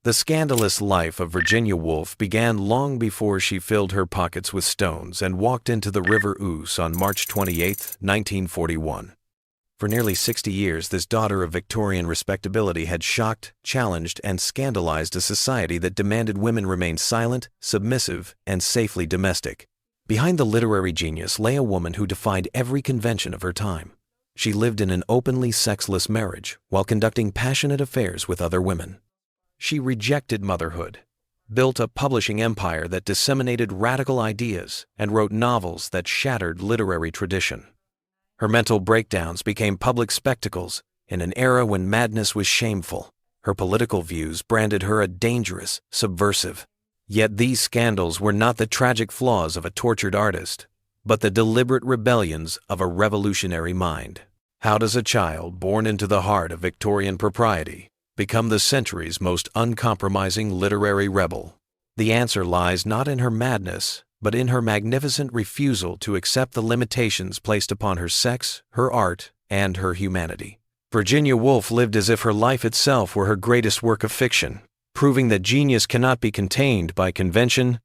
The scandalous life of Virginia Woolf began long before she filled her pockets with stones and walked into the River Ouse on March 28, 1941. For nearly 60 years, this daughter of Victorian respectability had shocked, challenged, and scandalized a society that demanded women remain silent, submissive, and safely domestic. Behind the literary genius lay a woman who defied every convention of her time. She lived in an openly sexless marriage while conducting passionate affairs with other women. She rejected motherhood, built a publishing empire that disseminated radical ideas, and wrote novels that shattered literary tradition. Her mental breakdowns became public spectacles in an era when madness was shameful. Her political views branded her a dangerous, subversive. Yet these scandals were not the tragic flaws of a tortured artist, but the deliberate rebellions of a revolutionary mind. How does a child born into the heart of Victorian propriety become the century's most uncompromising literary rebel? The answer lies not in her madness, but in her magnificent refusal to accept the limitations placed upon her sex, her art, and her humanity. Virginia Woolf lived as if her life itself were her greatest work of fiction, proving that genius cannot be contained by convention,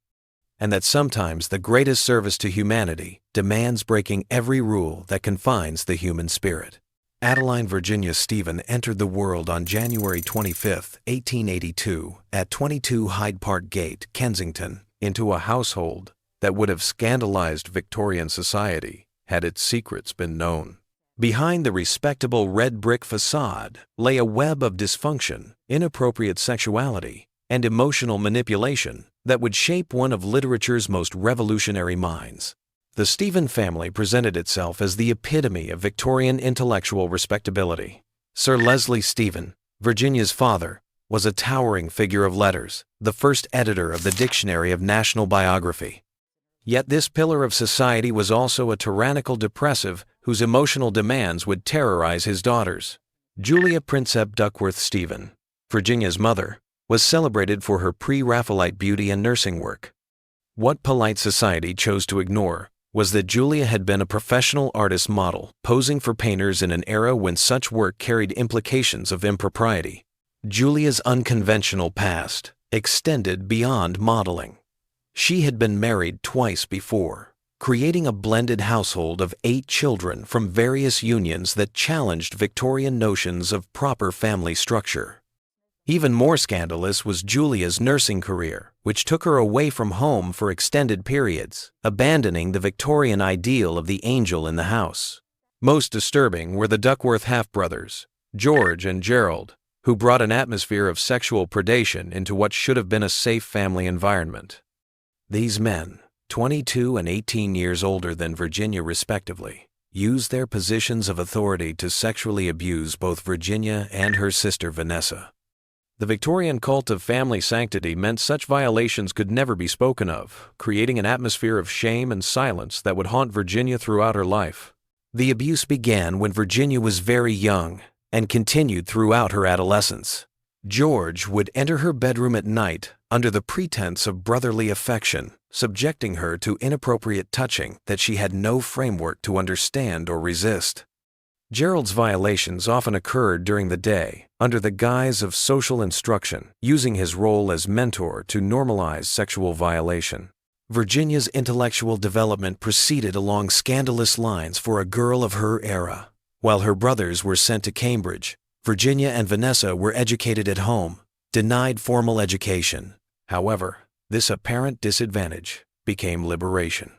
and that sometimes the greatest service to humanity demands breaking every rule that confines the human spirit. Adeline Virginia Stephen entered the world on January 25, 1882, at 22 Hyde Park Gate, Kensington, into a household that would have scandalized Victorian society had its secrets been known. Behind the respectable red brick facade lay a web of dysfunction, inappropriate sexuality, and emotional manipulation that would shape one of literature's most revolutionary minds. The Stephen family presented itself as the epitome of Victorian intellectual respectability. Sir Leslie Stephen, Virginia's father, was a towering figure of letters, the first editor of the Dictionary of National Biography. Yet this pillar of society was also a tyrannical depressive whose emotional demands would terrorize his daughters. Julia Prinsep Duckworth Stephen, Virginia's mother, was celebrated for her pre-Raphaelite beauty and nursing work. What polite society chose to ignore was that Julia had been a professional artist model, posing for painters in an era when such work carried implications of impropriety. Julia's unconventional past extended beyond modeling. She had been married twice before, creating a blended household of 8 children from various unions that challenged Victorian notions of proper family structure. Even more scandalous was Julia's nursing career, which took her away from home for extended periods, abandoning the Victorian ideal of the angel in the house. Most disturbing were the Duckworth half-brothers, George and Gerald, who brought an atmosphere of sexual predation into what should have been a safe family environment. These men, 22 and 18 years older than Virginia respectively, used their positions of authority to sexually abuse both Virginia and her sister Vanessa. The Victorian cult of family sanctity meant such violations could never be spoken of, creating an atmosphere of shame and silence that would haunt Virginia throughout her life. The abuse began when Virginia was very young and continued throughout her adolescence. George would enter her bedroom at night under the pretense of brotherly affection, subjecting her to inappropriate touching that she had no framework to understand or resist. Gerald's violations often occurred during the day under the guise of social instruction, using his role as mentor to normalize sexual violation. Virginia's intellectual development proceeded along scandalous lines for a girl of her era. While her brothers were sent to Cambridge, Virginia and Vanessa were educated at home, denied formal education. However, this apparent disadvantage became liberation.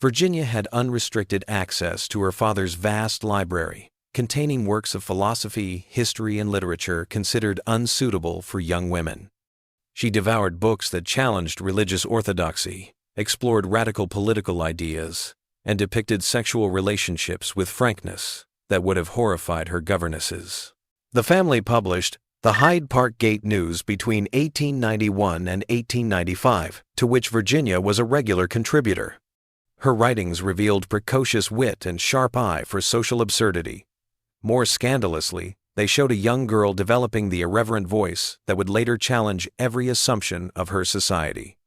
Virginia had unrestricted access to her father's vast library, containing works of philosophy, history, and literature considered unsuitable for young women. She devoured books that challenged religious orthodoxy, explored radical political ideas, and depicted sexual relationships with frankness that would have horrified her governesses. The family published the Hyde Park Gate News between 1891 and 1895, to which Virginia was a regular contributor. Her writings revealed precocious wit and sharp eye for social absurdity. More scandalously, they showed a young girl developing the irreverent voice that would later challenge every assumption of her society.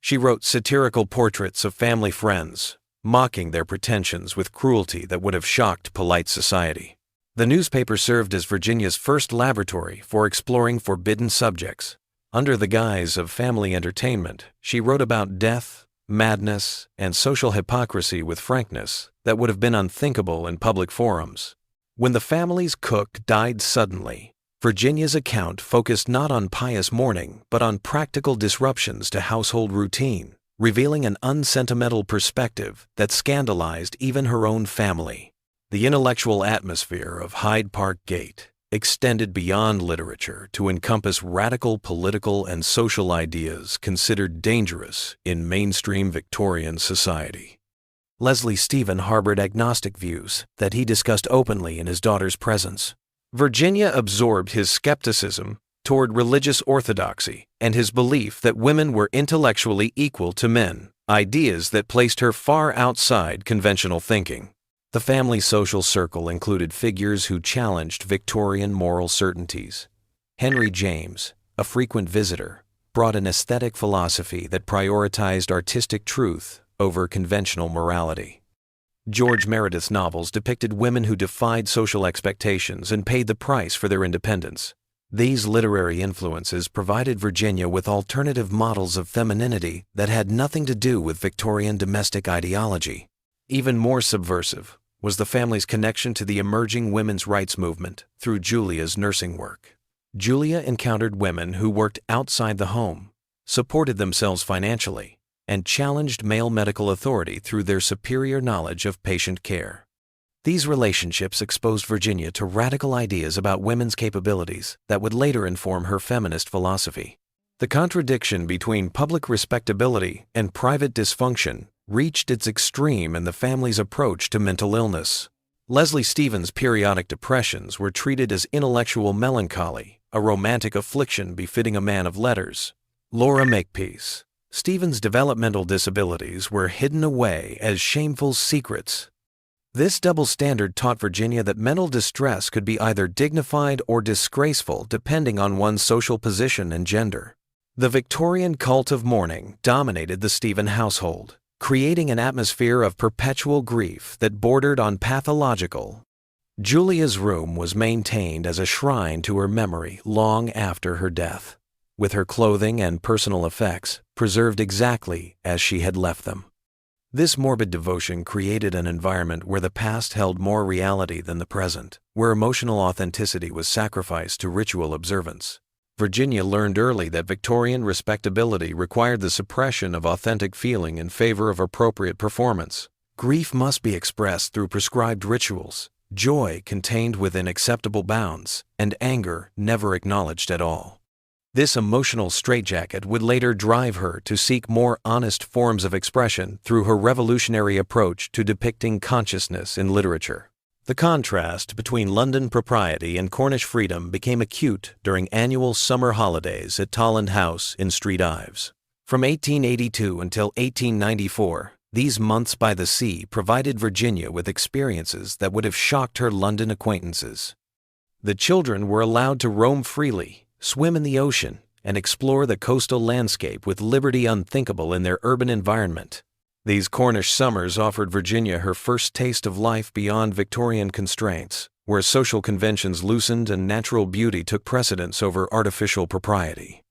She wrote satirical portraits of family friends, mocking their pretensions with cruelty that would have shocked polite society. The newspaper served as Virginia's first laboratory for exploring forbidden subjects, Under the guise of family entertainment, she wrote about death, madness, and social hypocrisy with frankness that would have been unthinkable in public forums. When the family's cook died suddenly, Virginia's account focused not on pious mourning but on practical disruptions to household routine, revealing an unsentimental perspective that scandalized even her own family. The intellectual atmosphere of Hyde Park Gate extended beyond literature to encompass radical political and social ideas considered dangerous in mainstream Victorian society. Leslie Stephen harbored agnostic views that he discussed openly in his daughter's presence. Virginia absorbed his skepticism toward religious orthodoxy and his belief that women were intellectually equal to men, ideas that placed her far outside conventional thinking. The family's social circle included figures who challenged Victorian moral certainties. Henry James, a frequent visitor, brought an aesthetic philosophy that prioritized artistic truth over conventional morality. George Meredith's novels depicted women who defied social expectations and paid the price for their independence. These literary influences provided Virginia with alternative models of femininity that had nothing to do with Victorian domestic ideology. Even more subversive was the family's connection to the emerging women's rights movement through Julia's nursing work. Julia encountered women who worked outside the home, supported themselves financially, and challenged male medical authority through their superior knowledge of patient care. These relationships exposed Virginia to radical ideas about women's capabilities that would later inform her feminist philosophy. The contradiction between public respectability and private dysfunction reached its extreme in the family's approach to mental illness. Leslie Stephen's periodic depressions were treated as intellectual melancholy, a romantic affliction befitting a man of letters. Laura Makepeace. Stephen's developmental disabilities were hidden away as shameful secrets. This double standard taught Virginia that mental distress could be either dignified or disgraceful depending on one's social position and gender. The Victorian cult of mourning dominated the Stephen household, creating an atmosphere of perpetual grief that bordered on pathological. Julia's room was maintained as a shrine to her memory long after her death, with her clothing and personal effects preserved exactly as she had left them. This morbid devotion created an environment where the past held more reality than the present, where emotional authenticity was sacrificed to ritual observance. Virginia learned early that Victorian respectability required the suppression of authentic feeling in favor of appropriate performance. Grief must be expressed through prescribed rituals, joy contained within acceptable bounds, and anger never acknowledged at all. This emotional straitjacket would later drive her to seek more honest forms of expression through her revolutionary approach to depicting consciousness in literature. The contrast between London propriety and Cornish freedom became acute during annual summer holidays at Tolland House in Street Ives. From 1882 until 1894, these months by the sea provided Virginia with experiences that would have shocked her London acquaintances. The children were allowed to roam freely, swim in the ocean, and explore the coastal landscape with liberty unthinkable in their urban environment. These Cornish summers offered Virginia her first taste of life beyond Victorian constraints, where social conventions loosened and natural beauty took precedence over artificial propriety.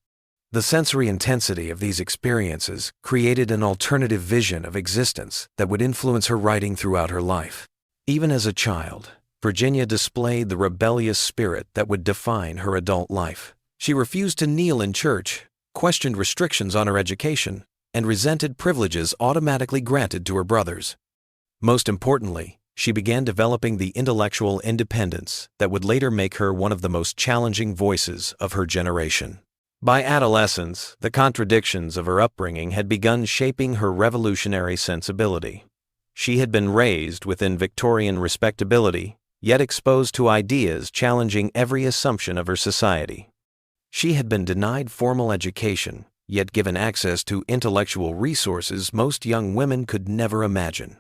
The sensory intensity of these experiences created an alternative vision of existence that would influence her writing throughout her life. Even as a child, Virginia displayed the rebellious spirit that would define her adult life. She refused to kneel in church, questioned restrictions on her education, and resented privileges automatically granted to her brothers. Most importantly, she began developing the intellectual independence that would later make her one of the most challenging voices of her generation. By adolescence, the contradictions of her upbringing had begun shaping her revolutionary sensibility. She had been raised within Victorian respectability, yet exposed to ideas challenging every assumption of her society. She had been denied formal education, yet given access to intellectual resources most young women could never imagine.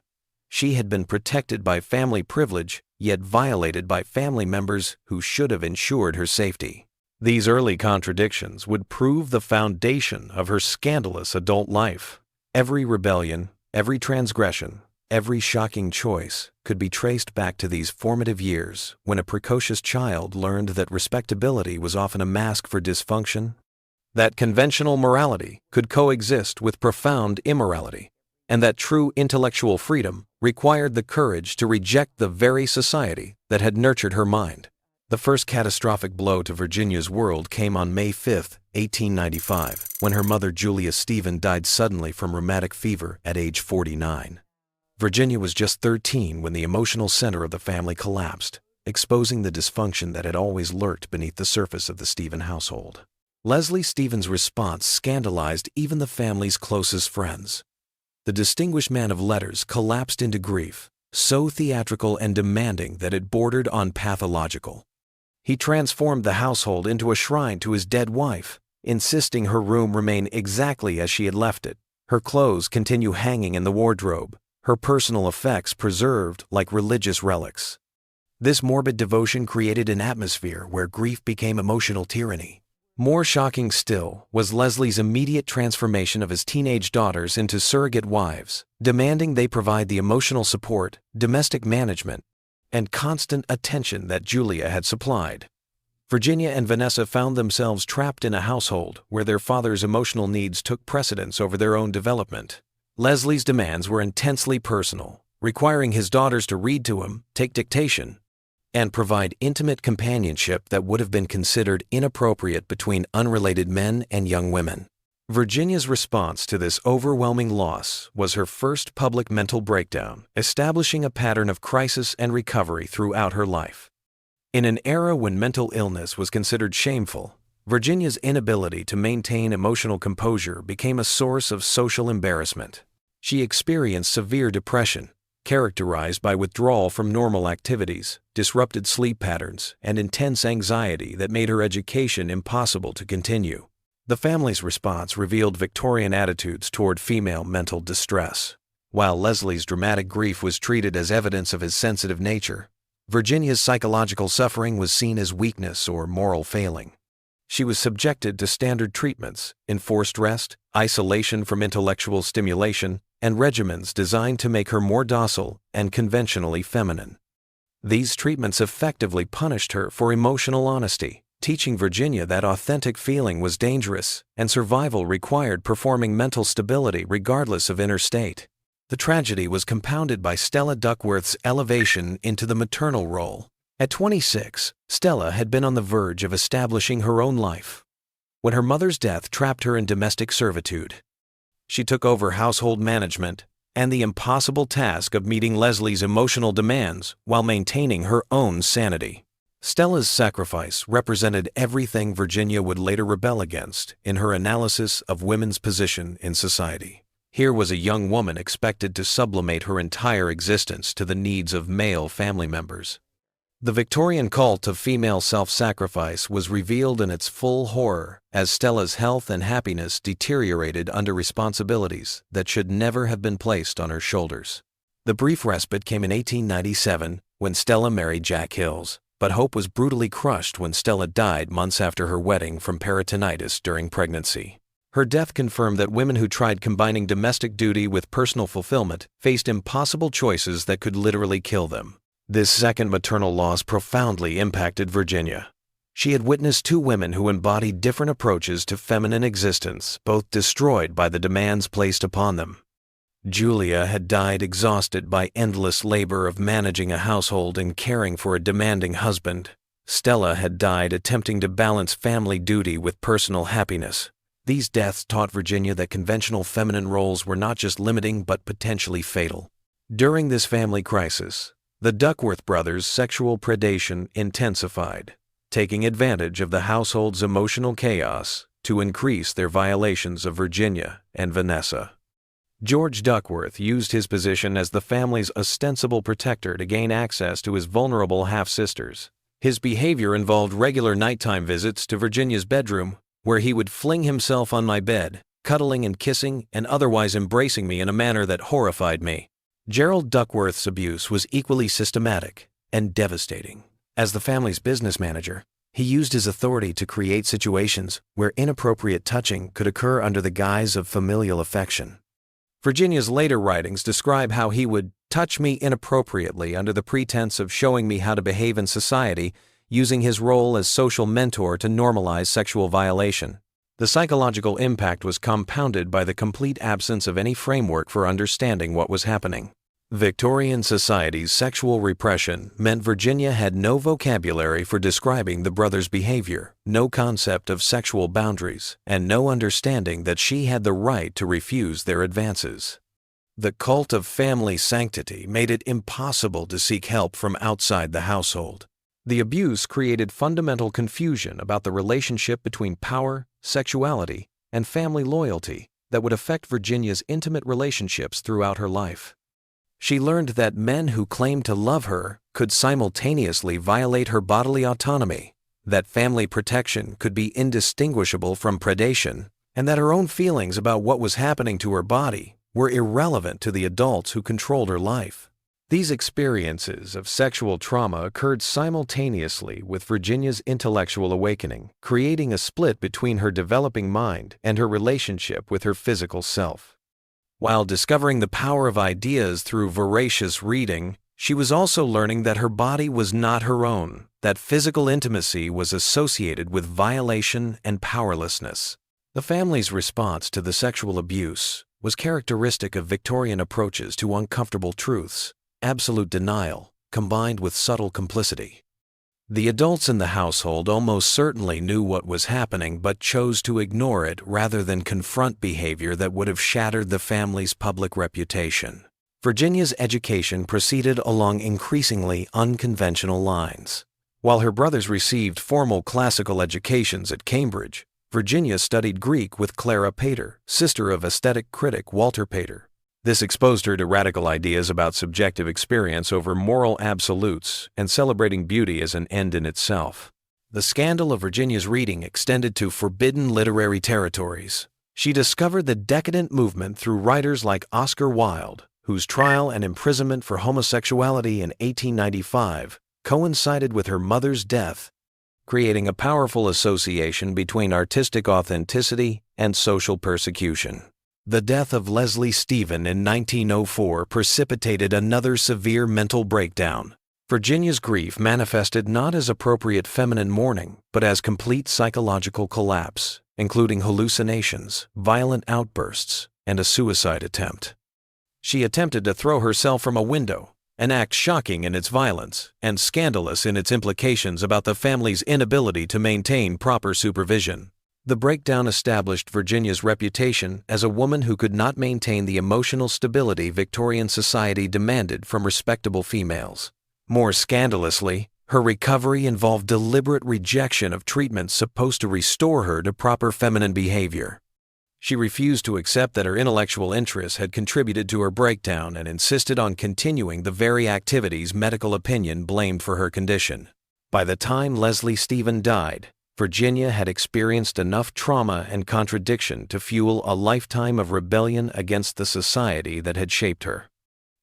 She had been protected by family privilege, yet violated by family members who should have ensured her safety. These early contradictions would prove the foundation of her scandalous adult life. Every rebellion, every transgression, every shocking choice could be traced back to these formative years when a precocious child learned that respectability was often a mask for dysfunction, that conventional morality could coexist with profound immorality, and that true intellectual freedom required the courage to reject the very society that had nurtured her mind. The first catastrophic blow to Virginia's world came on May 5, 1895, when her mother Julia Stephen died suddenly from rheumatic fever at age 49. Virginia was just 13 when the emotional center of the family collapsed, exposing the dysfunction that had always lurked beneath the surface of the Stephen household. Leslie Stephen's response scandalized even the family's closest friends. The distinguished man of letters collapsed into grief, so theatrical and demanding that it bordered on pathological. He transformed the household into a shrine to his dead wife, insisting her room remain exactly as she had left it, her clothes continue hanging in the wardrobe, her personal effects preserved like religious relics. This morbid devotion created an atmosphere where grief became emotional tyranny. More shocking still was Leslie's immediate transformation of his teenage daughters into surrogate wives, demanding they provide the emotional support, domestic management, and constant attention that Julia had supplied. Virginia and Vanessa found themselves trapped in a household where their father's emotional needs took precedence over their own development. Leslie's demands were intensely personal, requiring his daughters to read to him, take dictation, and provide intimate companionship that would have been considered inappropriate between unrelated men and young women. Virginia's response to this overwhelming loss was her first public mental breakdown, establishing a pattern of crisis and recovery throughout her life. In an era when mental illness was considered shameful, Virginia's inability to maintain emotional composure became a source of social embarrassment. She experienced severe depression, characterized by withdrawal from normal activities, disrupted sleep patterns, and intense anxiety that made her education impossible to continue. The family's response revealed Victorian attitudes toward female mental distress. While Leslie's dramatic grief was treated as evidence of his sensitive nature, Virginia's psychological suffering was seen as weakness or moral failing. She was subjected to standard treatments, enforced rest, isolation from intellectual stimulation, and regimens designed to make her more docile and conventionally feminine. These treatments effectively punished her for emotional honesty, teaching Virginia that authentic feeling was dangerous and survival required performing mental stability regardless of inner state. The tragedy was compounded by Stella Duckworth's elevation into the maternal role. At 26, Stella had been on the verge of establishing her own life, when her mother's death trapped her in domestic servitude. She took over household management and the impossible task of meeting Leslie's emotional demands while maintaining her own sanity. Stella's sacrifice represented everything Virginia would later rebel against in her analysis of women's position in society. Here was a young woman expected to sublimate her entire existence to the needs of male family members. The Victorian cult of female self-sacrifice was revealed in its full horror as Stella's health and happiness deteriorated under responsibilities that should never have been placed on her shoulders. The brief respite came in 1897 when Stella married Jack Hills, but hope was brutally crushed when Stella died months after her wedding from peritonitis during pregnancy. Her death confirmed that women who tried combining domestic duty with personal fulfillment faced impossible choices that could literally kill them. This second maternal loss profoundly impacted Virginia. She had witnessed two women who embodied different approaches to feminine existence, both destroyed by the demands placed upon them. Julia had died exhausted by endless labor of managing a household and caring for a demanding husband. Stella had died attempting to balance family duty with personal happiness. These deaths taught Virginia that conventional feminine roles were not just limiting but potentially fatal. During this family crisis, the Duckworth brothers' sexual predation intensified, taking advantage of the household's emotional chaos to increase their violations of Virginia and Vanessa. George Duckworth used his position as the family's ostensible protector to gain access to his vulnerable half-sisters. His behavior involved regular nighttime visits to Virginia's bedroom, where he would fling himself on my bed, cuddling and kissing and otherwise embracing me in a manner that horrified me. Gerald Duckworth's abuse was equally systematic and devastating. As the family's business manager, he used his authority to create situations where inappropriate touching could occur under the guise of familial affection. Virginia's later writings describe how he would touch me inappropriately under the pretense of showing me how to behave in society, using his role as social mentor to normalize sexual violation. The psychological impact was compounded by the complete absence of any framework for understanding what was happening. Victorian society's sexual repression meant Virginia had no vocabulary for describing the brothers' behavior, no concept of sexual boundaries, and no understanding that she had the right to refuse their advances. The cult of family sanctity made it impossible to seek help from outside the household. The abuse created fundamental confusion about the relationship between power, sexuality, and family loyalty that would affect Virginia's intimate relationships throughout her life. She learned that men who claimed to love her could simultaneously violate her bodily autonomy, that family protection could be indistinguishable from predation, and that her own feelings about what was happening to her body were irrelevant to the adults who controlled her life. These experiences of sexual trauma occurred simultaneously with Virginia's intellectual awakening, creating a split between her developing mind and her relationship with her physical self. While discovering the power of ideas through voracious reading, she was also learning that her body was not her own, that physical intimacy was associated with violation and powerlessness. The family's response to the sexual abuse was characteristic of Victorian approaches to uncomfortable truths, absolute denial, combined with subtle complicity. The adults in the household almost certainly knew what was happening but chose to ignore it rather than confront behavior that would have shattered the family's public reputation. Virginia's education proceeded along increasingly unconventional lines. While her brothers received formal classical educations at Cambridge, Virginia studied Greek with Clara Pater, sister of aesthetic critic Walter Pater. This exposed her to radical ideas about subjective experience over moral absolutes and celebrating beauty as an end in itself. The scandal of Virginia's reading extended to forbidden literary territories. She discovered the decadent movement through writers like Oscar Wilde, whose trial and imprisonment for homosexuality in 1895 coincided with her mother's death, creating a powerful association between artistic authenticity and social persecution. The death of Leslie Stephen in 1904 precipitated another severe mental breakdown. Virginia's grief manifested not as appropriate feminine mourning, but as complete psychological collapse, including hallucinations, violent outbursts, and a suicide attempt. She attempted to throw herself from a window, an act shocking in its violence and scandalous in its implications about the family's inability to maintain proper supervision. The breakdown established Virginia's reputation as a woman who could not maintain the emotional stability Victorian society demanded from respectable females. More scandalously, her recovery involved deliberate rejection of treatments supposed to restore her to proper feminine behavior. She refused to accept that her intellectual interests had contributed to her breakdown and insisted on continuing the very activities medical opinion blamed for her condition. By the time Leslie Stephen died, Virginia had experienced enough trauma and contradiction to fuel a lifetime of rebellion against the society that had shaped her.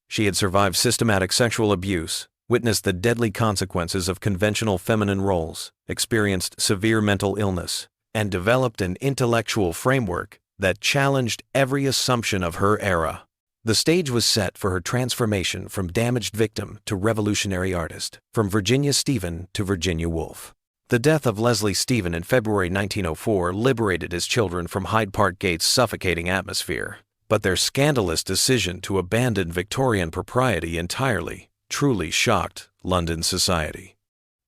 She had survived systematic sexual abuse, witnessed the deadly consequences of conventional feminine roles, experienced severe mental illness, and developed an intellectual framework that challenged every assumption of her era. The stage was set for her transformation from damaged victim to revolutionary artist, from Virginia Stephen to Virginia Woolf. The death of Leslie Stephen in February 1904 liberated his children from Hyde Park Gate's suffocating atmosphere, but their scandalous decision to abandon Victorian propriety entirely truly shocked London society.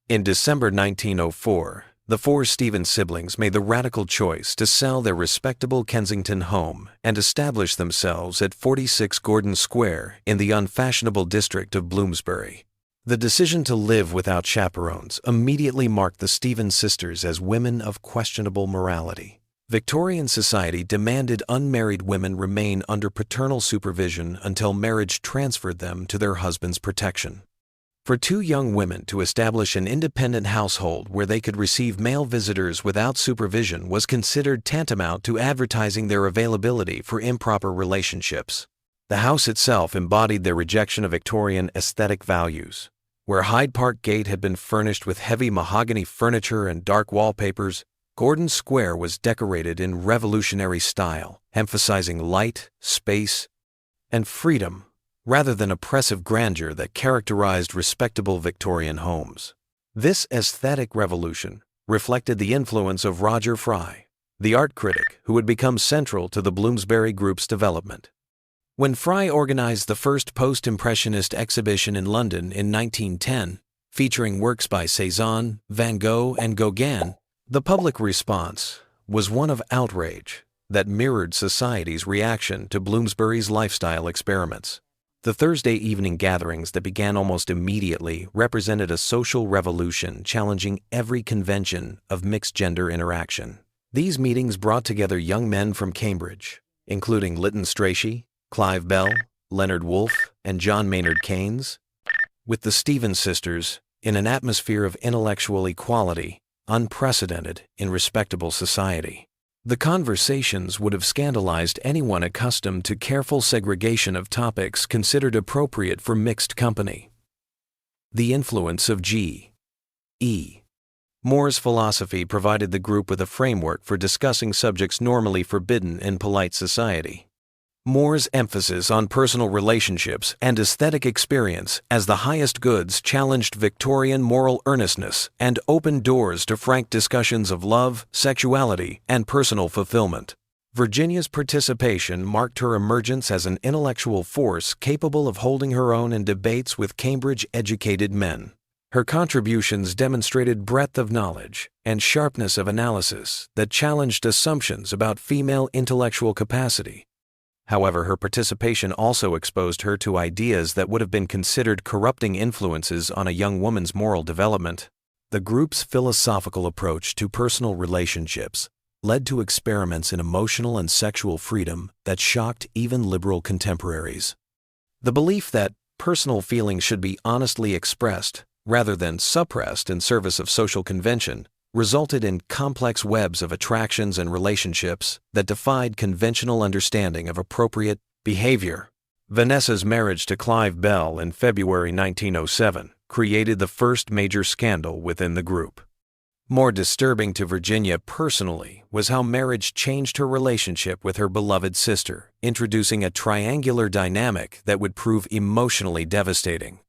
In December 1904, the four Stephen siblings made the radical choice to sell their respectable Kensington home and establish themselves at 46 Gordon Square in the unfashionable district of Bloomsbury. The decision to live without chaperones immediately marked the Stephen sisters as women of questionable morality. Victorian society demanded unmarried women remain under paternal supervision until marriage transferred them to their husband's protection. For two young women to establish an independent household where they could receive male visitors without supervision was considered tantamount to advertising their availability for improper relationships. The house itself embodied their rejection of Victorian aesthetic values. Where Hyde Park Gate had been furnished with heavy mahogany furniture and dark wallpapers, Gordon Square was decorated in revolutionary style, emphasizing light, space, and freedom, rather than oppressive grandeur that characterized respectable Victorian homes. This aesthetic revolution reflected the influence of Roger Fry, the art critic who would become central to the Bloomsbury Group's development. When Fry organized the first post-impressionist exhibition in London in 1910, featuring works by Cézanne, Van Gogh, and Gauguin, the public response was one of outrage that mirrored society's reaction to Bloomsbury's lifestyle experiments. The Thursday evening gatherings that began almost immediately represented a social revolution challenging every convention of mixed-gender interaction. These meetings brought together young men from Cambridge, including Lytton Strachey, Clive Bell, Leonard Woolf, and John Maynard Keynes, with the Stevens sisters in an atmosphere of intellectual equality unprecedented in respectable society. The conversations would have scandalized anyone accustomed to careful segregation of topics considered appropriate for mixed company. The influence of G.E. Moore's philosophy provided the group with a framework for discussing subjects normally forbidden in polite society. Moore's emphasis on personal relationships and aesthetic experience as the highest goods challenged Victorian moral earnestness and opened doors to frank discussions of love, sexuality, and personal fulfillment. Virginia's participation marked her emergence as an intellectual force capable of holding her own in debates with Cambridge-educated men. Her contributions demonstrated breadth of knowledge and sharpness of analysis that challenged assumptions about female intellectual capacity. However, her participation also exposed her to ideas that would have been considered corrupting influences on a young woman's moral development. The group's philosophical approach to personal relationships led to experiments in emotional and sexual freedom that shocked even liberal contemporaries. The belief that personal feelings should be honestly expressed rather than suppressed in service of social convention resulted in complex webs of attractions and relationships that defied conventional understanding of appropriate behavior. Vanessa's marriage to Clive Bell in February 1907 created the first major scandal within the group. More disturbing to Virginia personally was how marriage changed her relationship with her beloved sister, introducing a triangular dynamic that would prove emotionally devastating.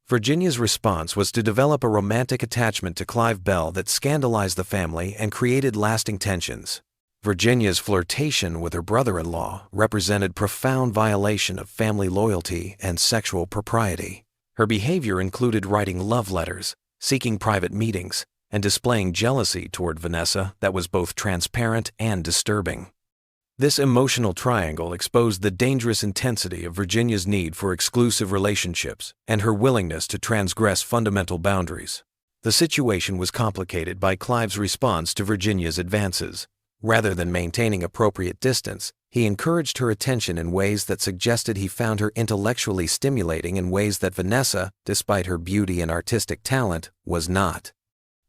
Virginia's response was to develop a romantic attachment to Clive Bell that scandalized the family and created lasting tensions. Virginia's flirtation with her brother-in-law represented profound violation of family loyalty and sexual propriety. Her behavior included writing love letters, seeking private meetings, and displaying jealousy toward Vanessa that was both transparent and disturbing. This emotional triangle exposed the dangerous intensity of Virginia's need for exclusive relationships and her willingness to transgress fundamental boundaries. The situation was complicated by Clive's response to Virginia's advances. Rather than maintaining appropriate distance, he encouraged her attention in ways that suggested he found her intellectually stimulating in ways that Vanessa, despite her beauty and artistic talent, was not.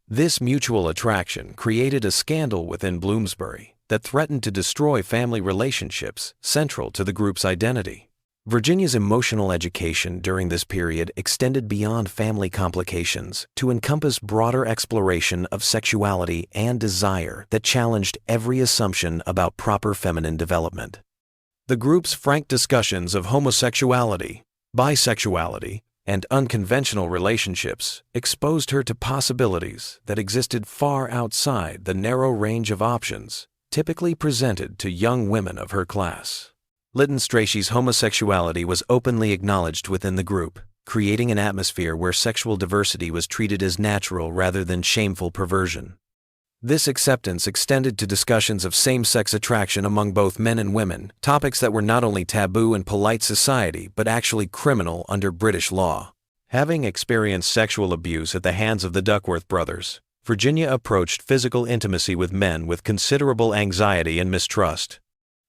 This mutual attraction created a scandal within Bloomsbury that threatened to destroy family relationships central to the group's identity. Virginia's emotional education during this period extended beyond family complications to encompass broader exploration of sexuality and desire that challenged every assumption about proper feminine development. The group's frank discussions of homosexuality, bisexuality, and unconventional relationships exposed her to possibilities that existed far outside the narrow range of options typically presented to young women of her class. Lytton Strachey's homosexuality was openly acknowledged within the group, creating an atmosphere where sexual diversity was treated as natural rather than shameful perversion. This acceptance extended to discussions of same-sex attraction among both men and women, topics that were not only taboo in polite society but actually criminal under British law. Having experienced sexual abuse at the hands of the Duckworth brothers, Virginia approached physical intimacy with men with considerable anxiety and mistrust.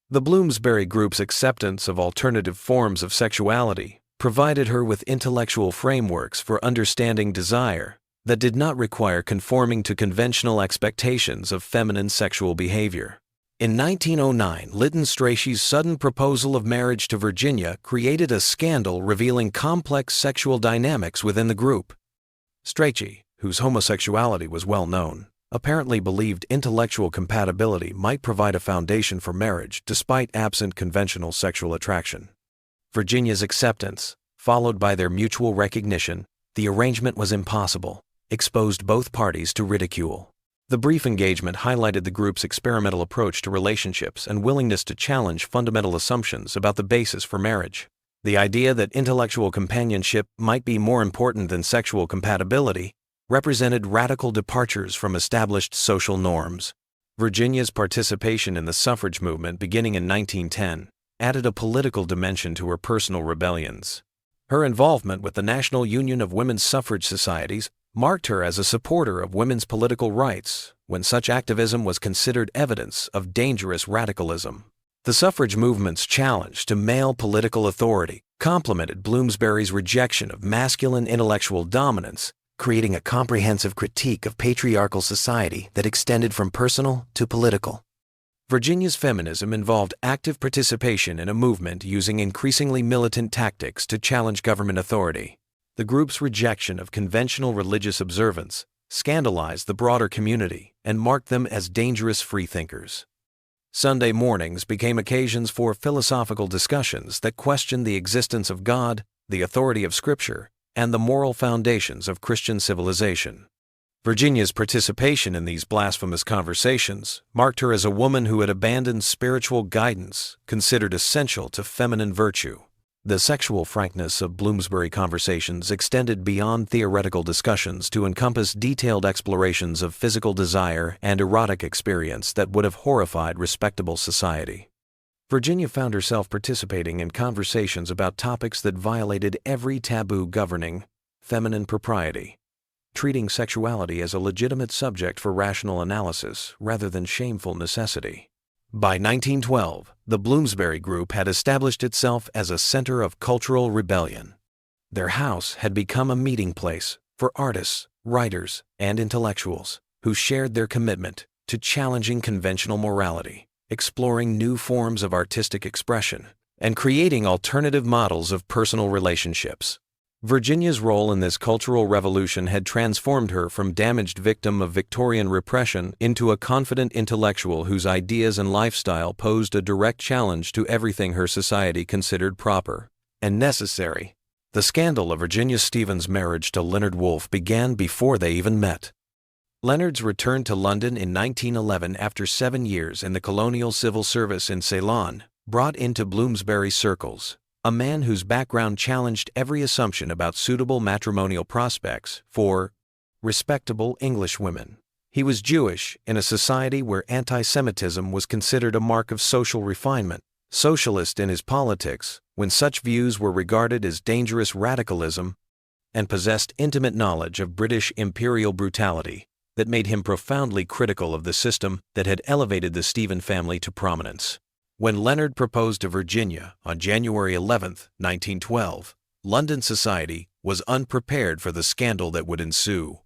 The Bloomsbury Group's acceptance of alternative forms of sexuality provided her with intellectual frameworks for understanding desire that did not require conforming to conventional expectations of feminine sexual behavior. In 1909, Lytton Strachey's sudden proposal of marriage to Virginia created a scandal revealing complex sexual dynamics within the group. Strachey, whose homosexuality was well known, apparently believed intellectual compatibility might provide a foundation for marriage despite absent conventional sexual attraction. Virginia's acceptance, followed by their mutual recognition, the arrangement was impossible, exposed both parties to ridicule. The brief engagement highlighted the group's experimental approach to relationships and willingness to challenge fundamental assumptions about the basis for marriage. The idea that intellectual companionship might be more important than sexual compatibility represented radical departures from established social norms. Virginia's participation in the suffrage movement beginning in 1910 added a political dimension to her personal rebellions. Her involvement with the National Union of Women's Suffrage Societies marked her as a supporter of women's political rights, when such activism was considered evidence of dangerous radicalism. The suffrage movement's challenge to male political authority complemented Bloomsbury's rejection of masculine intellectual dominance, creating a comprehensive critique of patriarchal society that extended from personal to political. Virginia's feminism involved active participation in a movement using increasingly militant tactics to challenge government authority. The group's rejection of conventional religious observance scandalized the broader community and marked them as dangerous freethinkers. Sunday mornings became occasions for philosophical discussions that questioned the existence of God, the authority of Scripture, and the moral foundations of Christian civilization. Virginia's participation in these blasphemous conversations marked her as a woman who had abandoned spiritual guidance considered essential to feminine virtue. The sexual frankness of Bloomsbury conversations extended beyond theoretical discussions to encompass detailed explorations of physical desire and erotic experience that would have horrified respectable society. Virginia found herself participating in conversations about topics that violated every taboo governing feminine propriety, treating sexuality as a legitimate subject for rational analysis rather than shameful necessity. By 1912, the Bloomsbury Group had established itself as a center of cultural rebellion. Their house had become a meeting place for artists, writers, and intellectuals who shared their commitment to challenging conventional morality, exploring new forms of artistic expression, and creating alternative models of personal relationships. Virginia's role in this cultural revolution had transformed her from damaged victim of Victorian repression into a confident intellectual whose ideas and lifestyle posed a direct challenge to everything her society considered proper and necessary. The scandal of Virginia Stevens' marriage to Leonard Woolf began before they even met. Leonard's return to London in 1911 after 7 years in the colonial civil service in Ceylon brought into Bloomsbury circles a man whose background challenged every assumption about suitable matrimonial prospects for respectable English women. He was Jewish in a society where anti-Semitism was considered a mark of social refinement, socialist in his politics when such views were regarded as dangerous radicalism, and possessed intimate knowledge of British imperial brutality that made him profoundly critical of the system that had elevated the Stephen family to prominence. When Leonard proposed to Virginia on January 11, 1912, London society was unprepared for the scandal that would ensue.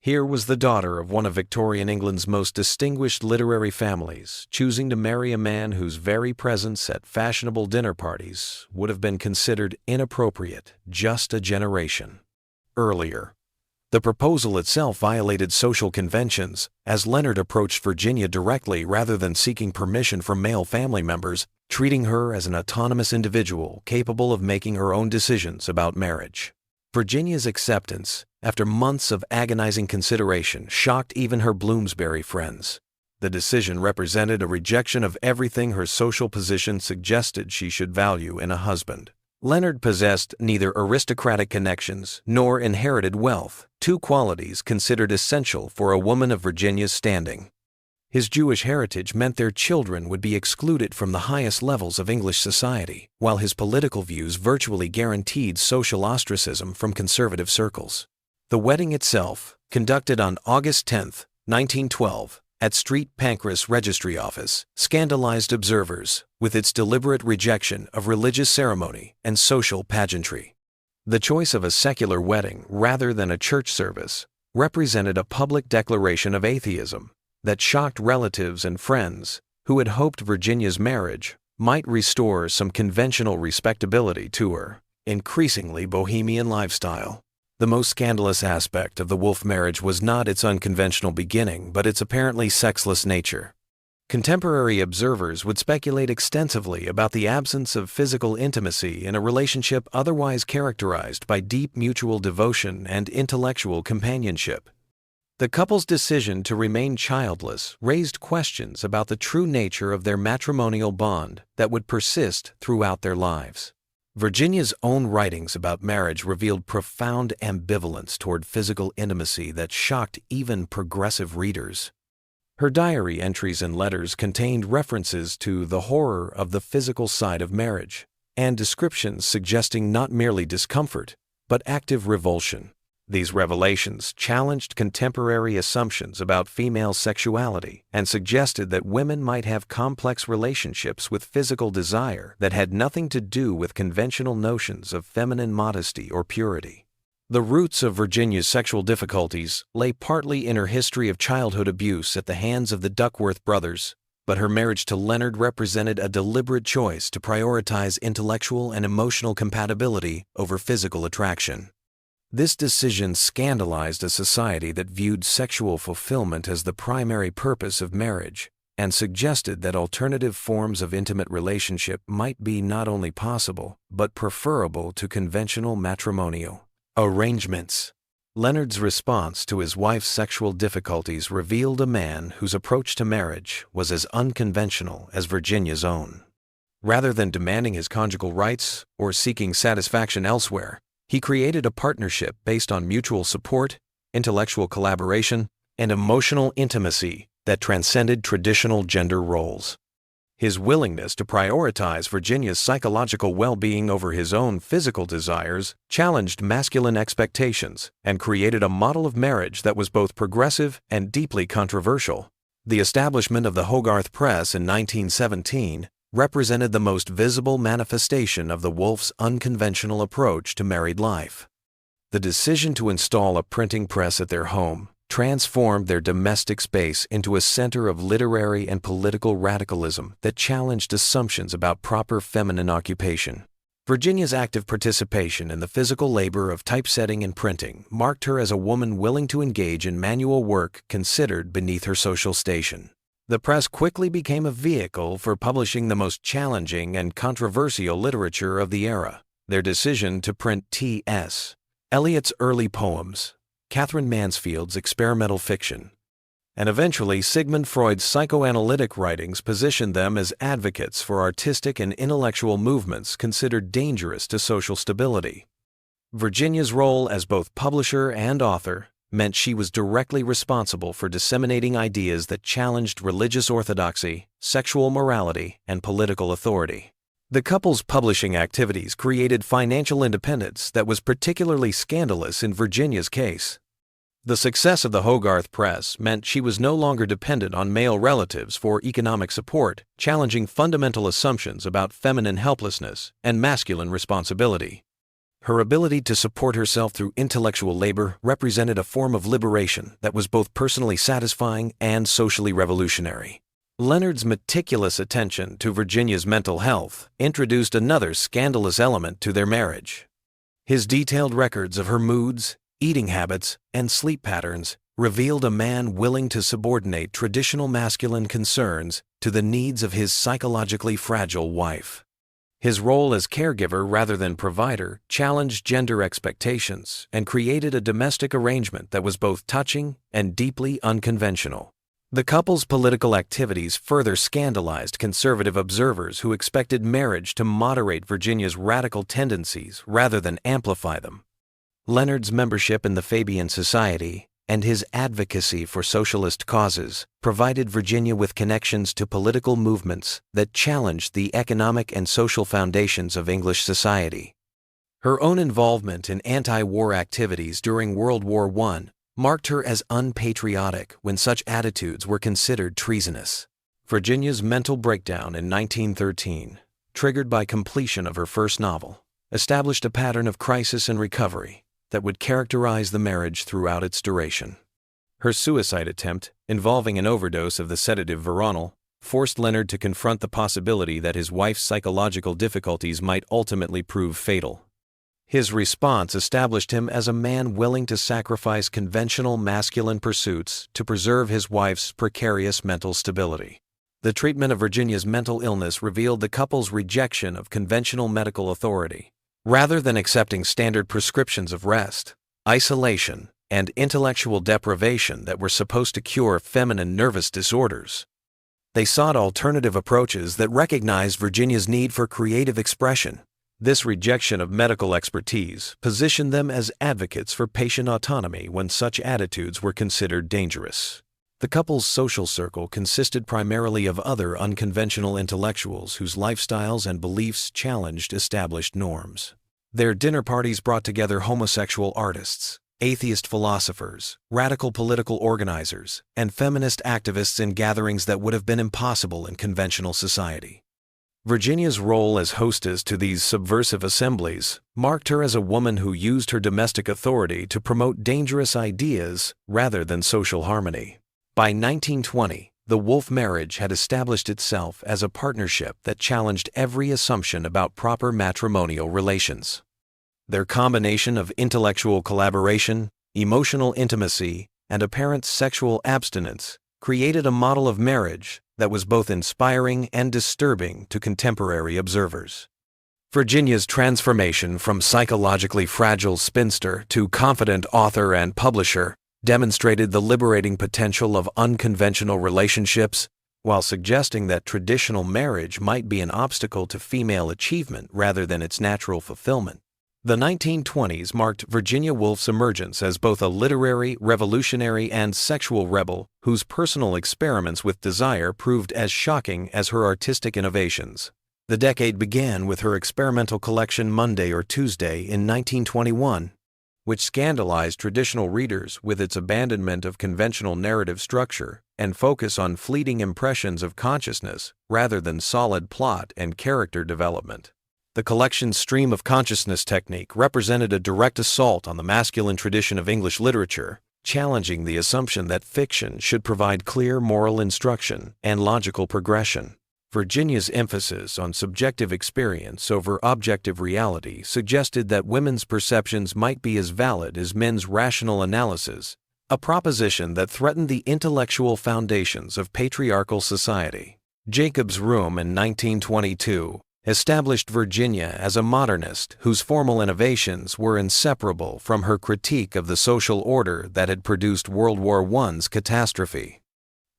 Here was the daughter of one of Victorian England's most distinguished literary families, choosing to marry a man whose very presence at fashionable dinner parties would have been considered inappropriate just a generation earlier. The proposal itself violated social conventions, as Leonard approached Virginia directly rather than seeking permission from male family members, treating her as an autonomous individual capable of making her own decisions about marriage. Virginia's acceptance, after months of agonizing consideration, shocked even her Bloomsbury friends. The decision represented a rejection of everything her social position suggested she should value in a husband. Leonard possessed neither aristocratic connections nor inherited wealth, two qualities considered essential for a woman of Virginia's standing. His Jewish heritage meant their children would be excluded from the highest levels of English society, while his political views virtually guaranteed social ostracism from conservative circles. The wedding itself, conducted on August 10, 1912, at Street Pancras Registry Office, scandalized observers with its deliberate rejection of religious ceremony and social pageantry. The choice of a secular wedding rather than a church service represented a public declaration of atheism that shocked relatives and friends who had hoped Virginia's marriage might restore some conventional respectability to her increasingly bohemian lifestyle. The most scandalous aspect of the Woolf marriage was not its unconventional beginning, but its apparently sexless nature. Contemporary observers would speculate extensively about the absence of physical intimacy in a relationship otherwise characterized by deep mutual devotion and intellectual companionship. The couple's decision to remain childless raised questions about the true nature of their matrimonial bond that would persist throughout their lives. Virginia's own writings about marriage revealed profound ambivalence toward physical intimacy that shocked even progressive readers. Her diary entries and letters contained references to the horror of the physical side of marriage, and descriptions suggesting not merely discomfort, but active revulsion. These revelations challenged contemporary assumptions about female sexuality and suggested that women might have complex relationships with physical desire that had nothing to do with conventional notions of feminine modesty or purity. The roots of Virginia's sexual difficulties lay partly in her history of childhood abuse at the hands of the Duckworth brothers, but her marriage to Leonard represented a deliberate choice to prioritize intellectual and emotional compatibility over physical attraction. This decision scandalized a society that viewed sexual fulfillment as the primary purpose of marriage and suggested that alternative forms of intimate relationship might be not only possible but preferable to conventional matrimonial arrangements. Leonard's response to his wife's sexual difficulties revealed a man whose approach to marriage was as unconventional as Virginia's own. Rather than demanding his conjugal rights or seeking satisfaction elsewhere, he created a partnership based on mutual support, intellectual collaboration, and emotional intimacy that transcended traditional gender roles. His willingness to prioritize Virginia's psychological well-being over his own physical desires challenged masculine expectations and created a model of marriage that was both progressive and deeply controversial. The establishment of the Hogarth Press in 1917 represented the most visible manifestation of the Woolf's unconventional approach to married life. The decision to install a printing press at their home transformed their domestic space into a center of literary and political radicalism that challenged assumptions about proper feminine occupation. Virginia's active participation in the physical labor of typesetting and printing marked her as a woman willing to engage in manual work considered beneath her social station. The press quickly became a vehicle for publishing the most challenging and controversial literature of the era. Their decision to print T.S. Eliot's early poems, Catherine Mansfield's experimental fiction, and eventually Sigmund Freud's psychoanalytic writings positioned them as advocates for artistic and intellectual movements considered dangerous to social stability. Virginia's role as both publisher and author meant she was directly responsible for disseminating ideas that challenged religious orthodoxy, sexual morality, and political authority. The couple's publishing activities created financial independence that was particularly scandalous in Virginia's case. The success of the Hogarth Press meant she was no longer dependent on male relatives for economic support, challenging fundamental assumptions about feminine helplessness and masculine responsibility. Her ability to support herself through intellectual labor represented a form of liberation that was both personally satisfying and socially revolutionary. Leonard's meticulous attention to Virginia's mental health introduced another scandalous element to their marriage. His detailed records of her moods, eating habits, and sleep patterns revealed a man willing to subordinate traditional masculine concerns to the needs of his psychologically fragile wife. His role as caregiver rather than provider challenged gender expectations and created a domestic arrangement that was both touching and deeply unconventional. The couple's political activities further scandalized conservative observers who expected marriage to moderate Virginia's radical tendencies rather than amplify them. Leonard's membership in the Fabian Society and his advocacy for socialist causes provided Virginia with connections to political movements that challenged the economic and social foundations of English society. Her own involvement in anti-war activities during World War I marked her as unpatriotic when such attitudes were considered treasonous. Virginia's mental breakdown in 1913, triggered by completion of her first novel, established a pattern of crisis and recovery that would characterize the marriage throughout its duration. Her suicide attempt, involving an overdose of the sedative Veronal, forced Leonard to confront the possibility that his wife's psychological difficulties might ultimately prove fatal. His response established him as a man willing to sacrifice conventional masculine pursuits to preserve his wife's precarious mental stability. The treatment of Virginia's mental illness revealed the couple's rejection of conventional medical authority. Rather than accepting standard prescriptions of rest, isolation, and intellectual deprivation that were supposed to cure feminine nervous disorders. They sought alternative approaches that recognized Virginia's need for creative expression. This rejection of medical expertise positioned them as advocates for patient autonomy when such attitudes were considered dangerous. The couple's social circle consisted primarily of other unconventional intellectuals whose lifestyles and beliefs challenged established norms. Their dinner parties brought together homosexual artists, atheist philosophers, radical political organizers, and feminist activists in gatherings that would have been impossible in conventional society. Virginia's role as hostess to these subversive assemblies marked her as a woman who used her domestic authority to promote dangerous ideas rather than social harmony. By 1920, the Woolf marriage had established itself as a partnership that challenged every assumption about proper matrimonial relations. Their combination of intellectual collaboration, emotional intimacy, and apparent sexual abstinence created a model of marriage that was both inspiring and disturbing to contemporary observers. Virginia's transformation from psychologically fragile spinster to confident author and publisher demonstrated the liberating potential of unconventional relationships, while suggesting that traditional marriage might be an obstacle to female achievement rather than its natural fulfillment. The 1920s marked Virginia Woolf's emergence as both a literary, revolutionary, and sexual rebel whose personal experiments with desire proved as shocking as her artistic innovations. The decade began with her experimental collection Monday or Tuesday in 1921, which scandalized traditional readers with its abandonment of conventional narrative structure and focus on fleeting impressions of consciousness rather than solid plot and character development. The collection's stream of consciousness technique represented a direct assault on the masculine tradition of English literature, challenging the assumption that fiction should provide clear moral instruction and logical progression. Virginia's emphasis on subjective experience over objective reality suggested that women's perceptions might be as valid as men's rational analysis, a proposition that threatened the intellectual foundations of patriarchal society. Jacob's Room in 1922 established Virginia as a modernist whose formal innovations were inseparable from her critique of the social order that had produced World War I's catastrophe.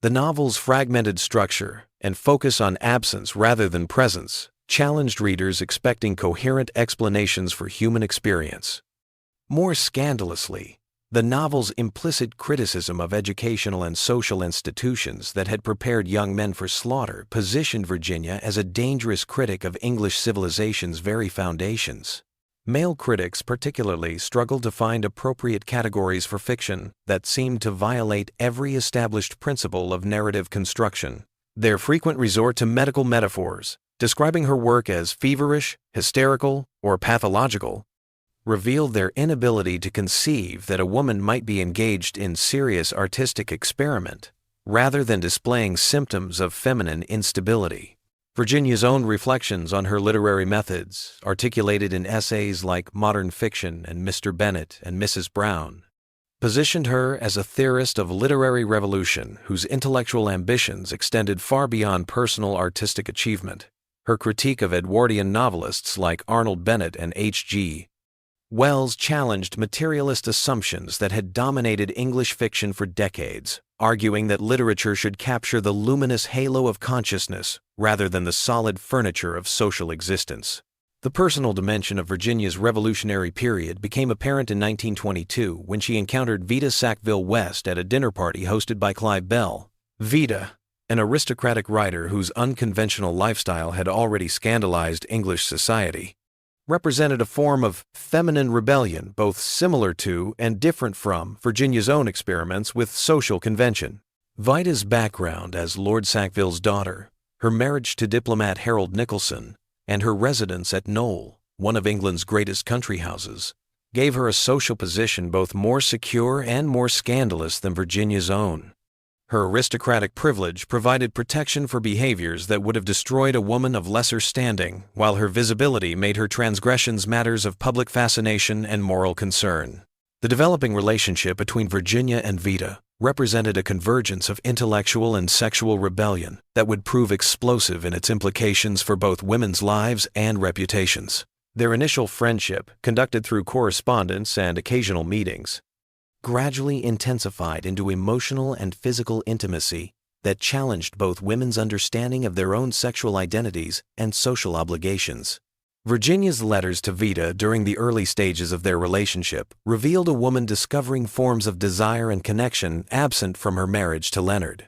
The novel's fragmented structure and focus on absence rather than presence challenged readers expecting coherent explanations for human experience. More scandalously, the novel's implicit criticism of educational and social institutions that had prepared young men for slaughter positioned Virginia as a dangerous critic of English civilization's very foundations. Male critics particularly struggled to find appropriate categories for fiction that seemed to violate every established principle of narrative construction. Their frequent resort to medical metaphors, describing her work as feverish, hysterical, or pathological, revealed their inability to conceive that a woman might be engaged in serious artistic experiment, rather than displaying symptoms of feminine instability. Virginia's own reflections on her literary methods, articulated in essays like Modern Fiction and Mr. Bennet and Mrs. Brown, positioned her as a theorist of literary revolution whose intellectual ambitions extended far beyond personal artistic achievement. Her critique of Edwardian novelists like Arnold Bennett and H.G. Wells challenged materialist assumptions that had dominated English fiction for decades, arguing that literature should capture the luminous halo of consciousness rather than the solid furniture of social existence. The personal dimension of Virginia's revolutionary period became apparent in 1922 when she encountered Vita Sackville-West at a dinner party hosted by Clive Bell. Vita, an aristocratic writer whose unconventional lifestyle had already scandalized English society, represented a form of feminine rebellion both similar to and different from Virginia's own experiments with social convention. Vita's background as Lord Sackville's daughter, her marriage to diplomat Harold Nicholson, and her residence at Knowle, one of England's greatest country houses, gave her a social position both more secure and more scandalous than Virginia's own. Her aristocratic privilege provided protection for behaviors that would have destroyed a woman of lesser standing, while her visibility made her transgressions matters of public fascination and moral concern. The developing relationship between Virginia and Vita represented a convergence of intellectual and sexual rebellion that would prove explosive in its implications for both women's lives and reputations. Their initial friendship, conducted through correspondence and occasional meetings, gradually intensified into emotional and physical intimacy that challenged both women's understanding of their own sexual identities and social obligations. Virginia's letters to Vita during the early stages of their relationship revealed a woman discovering forms of desire and connection absent from her marriage to Leonard.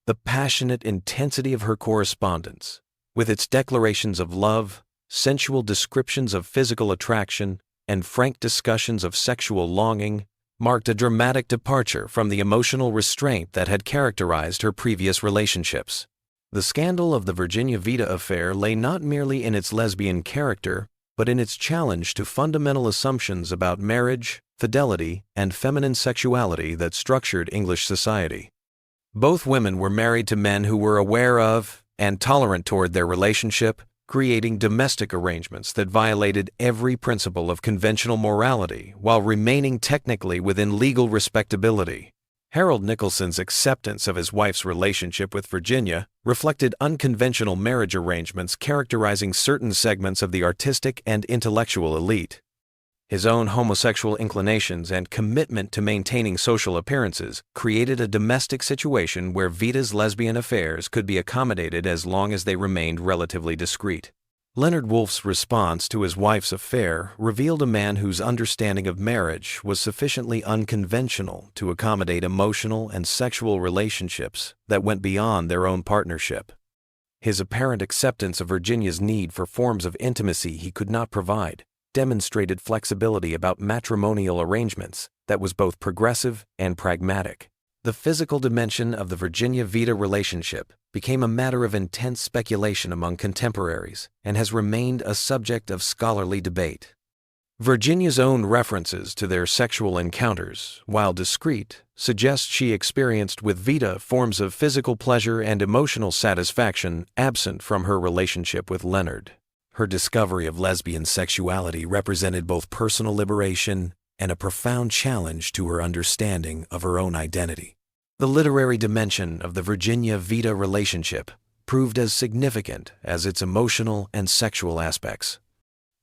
The passionate intensity of her correspondence, with its declarations of love, sensual descriptions of physical attraction, and frank discussions of sexual longing, marked a dramatic departure from the emotional restraint that had characterized her previous relationships. The scandal of the Virginia Vita affair lay not merely in its lesbian character, but in its challenge to fundamental assumptions about marriage, fidelity, and feminine sexuality that structured English society. Both women were married to men who were aware of and tolerant toward their relationship, creating domestic arrangements that violated every principle of conventional morality while remaining technically within legal respectability. Harold Nicholson's acceptance of his wife's relationship with Virginia reflected unconventional marriage arrangements characterizing certain segments of the artistic and intellectual elite. His own homosexual inclinations and commitment to maintaining social appearances created a domestic situation where Vita's lesbian affairs could be accommodated as long as they remained relatively discreet. Leonard Woolf's response to his wife's affair revealed a man whose understanding of marriage was sufficiently unconventional to accommodate emotional and sexual relationships that went beyond their own partnership. His apparent acceptance of Virginia's need for forms of intimacy he could not provide demonstrated flexibility about matrimonial arrangements that was both progressive and pragmatic. The physical dimension of the Virginia Vita relationship became a matter of intense speculation among contemporaries and has remained a subject of scholarly debate. Virginia's own references to their sexual encounters, while discreet, suggest she experienced with Vita forms of physical pleasure and emotional satisfaction absent from her relationship with Leonard. Her discovery of lesbian sexuality represented both personal liberation and a profound challenge to her understanding of her own identity. The literary dimension of the Virginia Vita relationship proved as significant as its emotional and sexual aspects.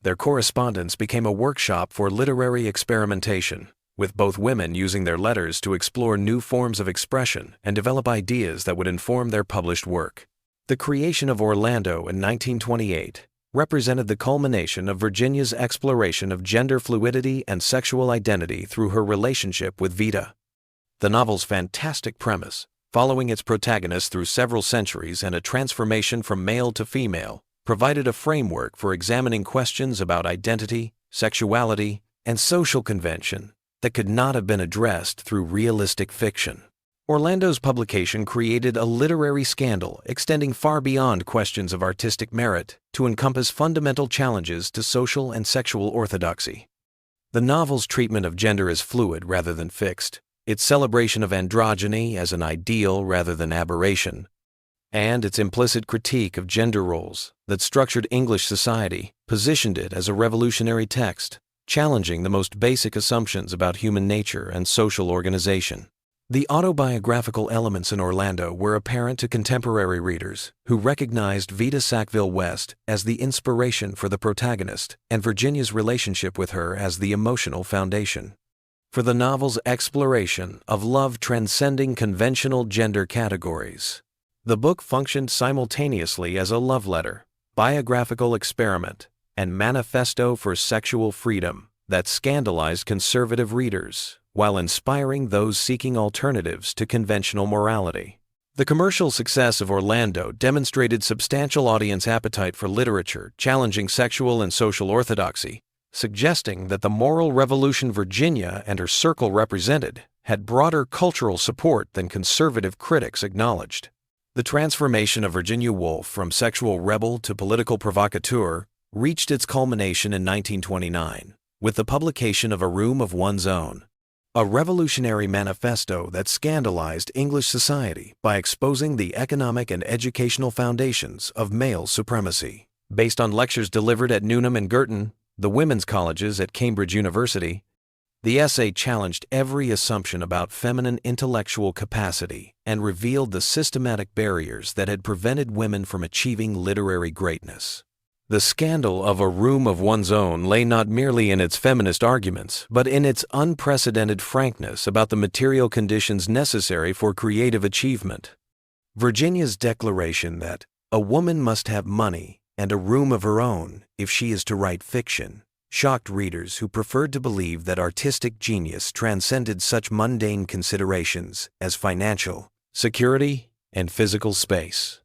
Their correspondence became a workshop for literary experimentation, with both women using their letters to explore new forms of expression and develop ideas that would inform their published work. The creation of Orlando in 1928 represented the culmination of Virginia's exploration of gender fluidity and sexual identity through her relationship with Vita. The novel's fantastic premise, following its protagonist through several centuries and a transformation from male to female, provided a framework for examining questions about identity, sexuality, and social convention that could not have been addressed through realistic fiction. Orlando's publication created a literary scandal extending far beyond questions of artistic merit to encompass fundamental challenges to social and sexual orthodoxy. The novel's treatment of gender as fluid rather than fixed, its celebration of androgyny as an ideal rather than aberration, and its implicit critique of gender roles that structured English society positioned it as a revolutionary text, challenging the most basic assumptions about human nature and social organization. The autobiographical elements in Orlando were apparent to contemporary readers who recognized Vita Sackville-West as the inspiration for the protagonist and Virginia's relationship with her as the emotional foundation. For the novel's exploration of love transcending conventional gender categories, the book functioned simultaneously as a love letter, biographical experiment, and manifesto for sexual freedom that scandalized conservative readers while inspiring those seeking alternatives to conventional morality. The commercial success of Orlando demonstrated substantial audience appetite for literature challenging sexual and social orthodoxy, suggesting that the moral revolution Virginia and her circle represented had broader cultural support than conservative critics acknowledged. The transformation of Virginia Woolf from sexual rebel to political provocateur reached its culmination in 1929 with the publication of A Room of One's Own, a revolutionary manifesto that scandalized English society by exposing the economic and educational foundations of male supremacy. Based on lectures delivered at Newnham and Girton, the women's colleges at Cambridge University, the essay challenged every assumption about feminine intellectual capacity and revealed the systematic barriers that had prevented women from achieving literary greatness. The scandal of A Room of One's Own lay not merely in its feminist arguments, but in its unprecedented frankness about the material conditions necessary for creative achievement. Virginia's declaration that a woman must have money and a room of her own if she is to write fiction shocked readers who preferred to believe that artistic genius transcended such mundane considerations as financial security and physical space.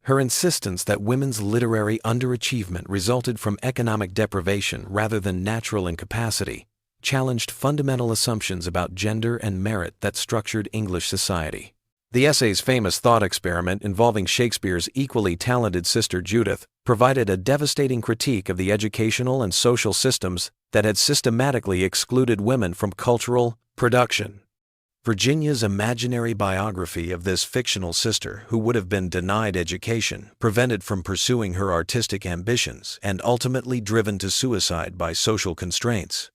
Her insistence that women's literary underachievement resulted from economic deprivation rather than natural incapacity challenged fundamental assumptions about gender and merit that structured English society. The essay's famous thought experiment involving Shakespeare's equally talented sister Judith provided a devastating critique of the educational and social systems that had systematically excluded women from cultural production. Virginia's imaginary biography of this fictional sister who would have been denied education, prevented from pursuing her artistic ambitions, and ultimately driven to suicide by social constraints,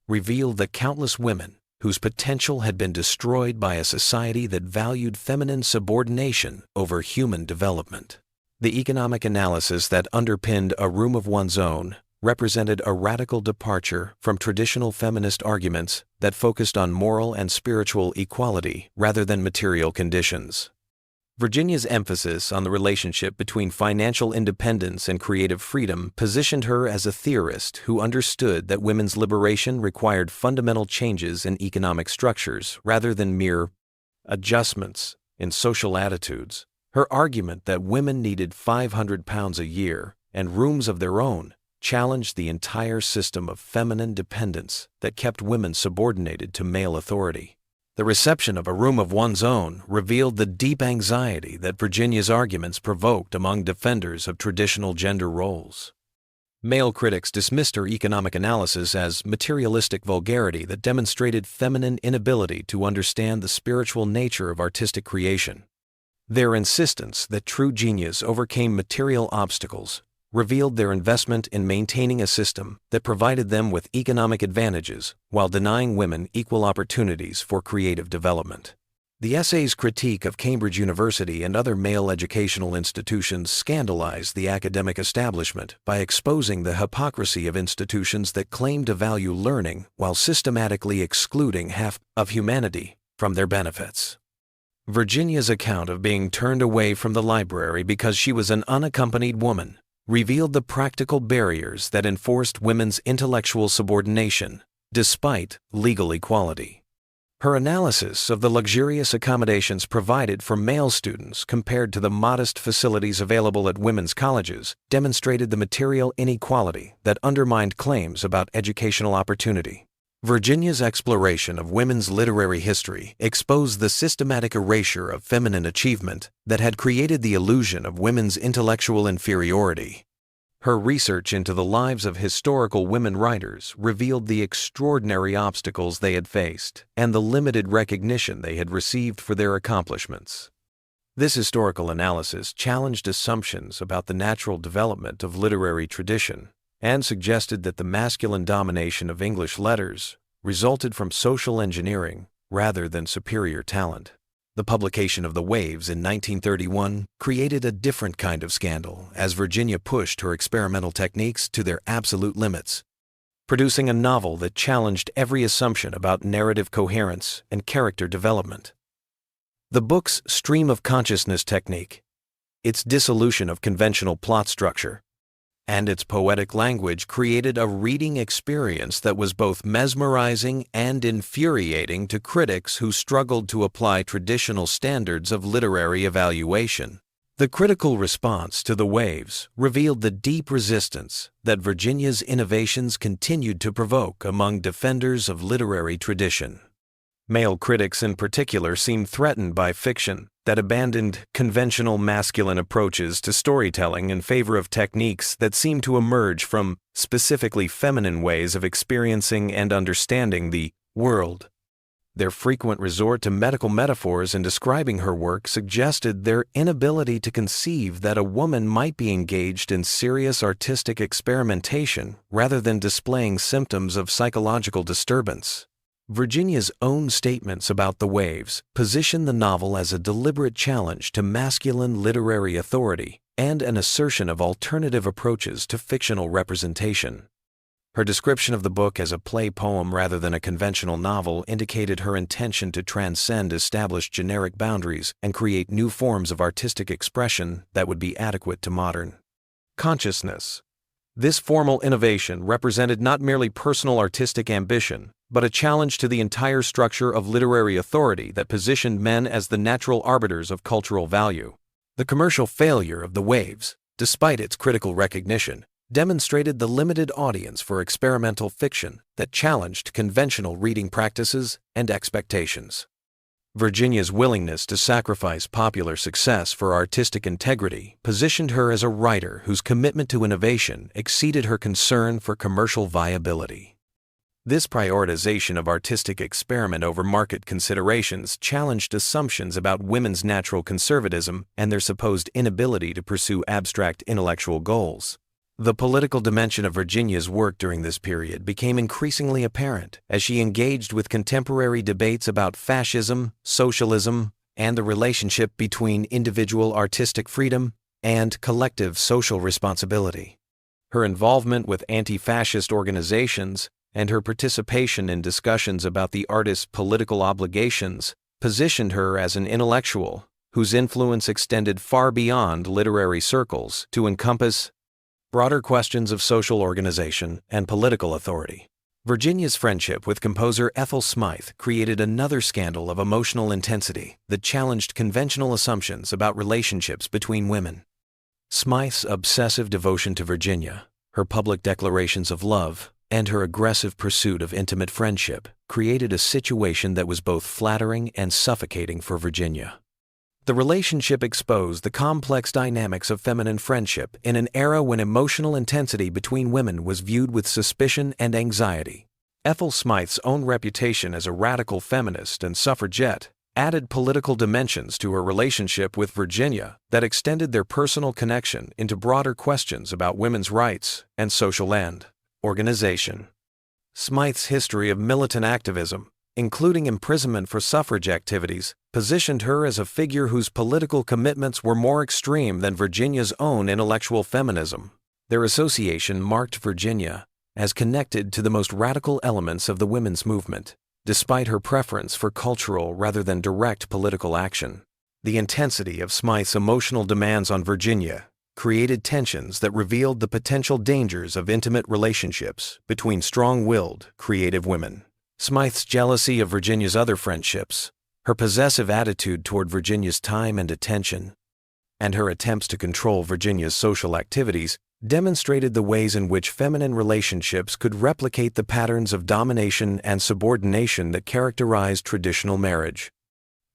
revealed the countless women whose potential had been destroyed by a society that valued feminine subordination over human development. The economic analysis that underpinned A Room of One's Own represented a radical departure from traditional feminist arguments that focused on moral and spiritual equality rather than material conditions. Virginia's emphasis on the relationship between financial independence and creative freedom positioned her as a theorist who understood that women's liberation required fundamental changes in economic structures rather than mere adjustments in social attitudes. Her argument that women needed £500 a year and rooms of their own challenged the entire system of feminine dependence that kept women subordinated to male authority. The reception of A Room of One's Own revealed the deep anxiety that Virginia's arguments provoked among defenders of traditional gender roles. Male critics dismissed her economic analysis as materialistic vulgarity that demonstrated feminine inability to understand the spiritual nature of artistic creation. Their insistence that true genius overcame material obstacles revealed their investment in maintaining a system that provided them with economic advantages while denying women equal opportunities for creative development. The essay's critique of Cambridge University and other male educational institutions scandalized the academic establishment by exposing the hypocrisy of institutions that claim to value learning while systematically excluding half of humanity from their benefits. Virginia's account of being turned away from the library because she was an unaccompanied woman revealed the practical barriers that enforced women's intellectual subordination, despite legal equality. Her analysis of the luxurious accommodations provided for male students compared to the modest facilities available at women's colleges demonstrated the material inequality that undermined claims about educational opportunity. Virginia's exploration of women's literary history exposed the systematic erasure of feminine achievement that had created the illusion of women's intellectual inferiority. Her research into the lives of historical women writers revealed the extraordinary obstacles they had faced and the limited recognition they had received for their accomplishments. This historical analysis challenged assumptions about the natural development of literary tradition and suggested that the masculine domination of English letters resulted from social engineering rather than superior talent. The publication of The Waves in 1931 created a different kind of scandal as Virginia pushed her experimental techniques to their absolute limits, producing a novel that challenged every assumption about narrative coherence and character development. The book's stream of consciousness technique, its dissolution of conventional plot structure, and its poetic language created a reading experience that was both mesmerizing and infuriating to critics who struggled to apply traditional standards of literary evaluation. The critical response to The Waves revealed the deep resistance that Virginia's innovations continued to provoke among defenders of literary tradition. Male critics in particular seemed threatened by fiction that abandoned conventional masculine approaches to storytelling in favor of techniques that seemed to emerge from specifically feminine ways of experiencing and understanding the world. Their frequent resort to medical metaphors in describing her work suggested their inability to conceive that a woman might be engaged in serious artistic experimentation rather than displaying symptoms of psychological disturbance. Virginia's own statements about The Waves position the novel as a deliberate challenge to masculine literary authority and an assertion of alternative approaches to fictional representation. Her description of the book as a play poem rather than a conventional novel indicated her intention to transcend established generic boundaries and create new forms of artistic expression that would be adequate to modern consciousness. This formal innovation represented not merely personal artistic ambition, but a challenge to the entire structure of literary authority that positioned men as the natural arbiters of cultural value. The commercial failure of The Waves, despite its critical recognition, demonstrated the limited audience for experimental fiction that challenged conventional reading practices and expectations. Virginia's willingness to sacrifice popular success for artistic integrity positioned her as a writer whose commitment to innovation exceeded her concern for commercial viability. This prioritization of artistic experiment over market considerations challenged assumptions about women's natural conservatism and their supposed inability to pursue abstract intellectual goals. The political dimension of Virginia's work during this period became increasingly apparent as she engaged with contemporary debates about fascism, socialism, and the relationship between individual artistic freedom and collective social responsibility. Her involvement with anti-fascist organizations and her participation in discussions about the artist's political obligations positioned her as an intellectual whose influence extended far beyond literary circles to encompass broader questions of social organization and political authority. Virginia's friendship with composer Ethel Smythe created another scandal of emotional intensity that challenged conventional assumptions about relationships between women. Smythe's obsessive devotion to Virginia, her public declarations of love, and her aggressive pursuit of intimate friendship created a situation that was both flattering and suffocating for Virginia. The relationship exposed the complex dynamics of feminine friendship in an era when emotional intensity between women was viewed with suspicion and anxiety. Ethel Smythe's own reputation as a radical feminist and suffragette added political dimensions to her relationship with Virginia that extended their personal connection into broader questions about women's rights and social organization. Smythe's history of militant activism, including imprisonment for suffrage activities, positioned her as a figure whose political commitments were more extreme than Virginia's own intellectual feminism. Their association marked Virginia as connected to the most radical elements of the women's movement, despite her preference for cultural rather than direct political action. The intensity of Smythe's emotional demands on Virginia created tensions that revealed the potential dangers of intimate relationships between strong-willed, creative women. Smythe's jealousy of Virginia's other friendships, her possessive attitude toward Virginia's time and attention, and her attempts to control Virginia's social activities demonstrated the ways in which feminine relationships could replicate the patterns of domination and subordination that characterized traditional marriage.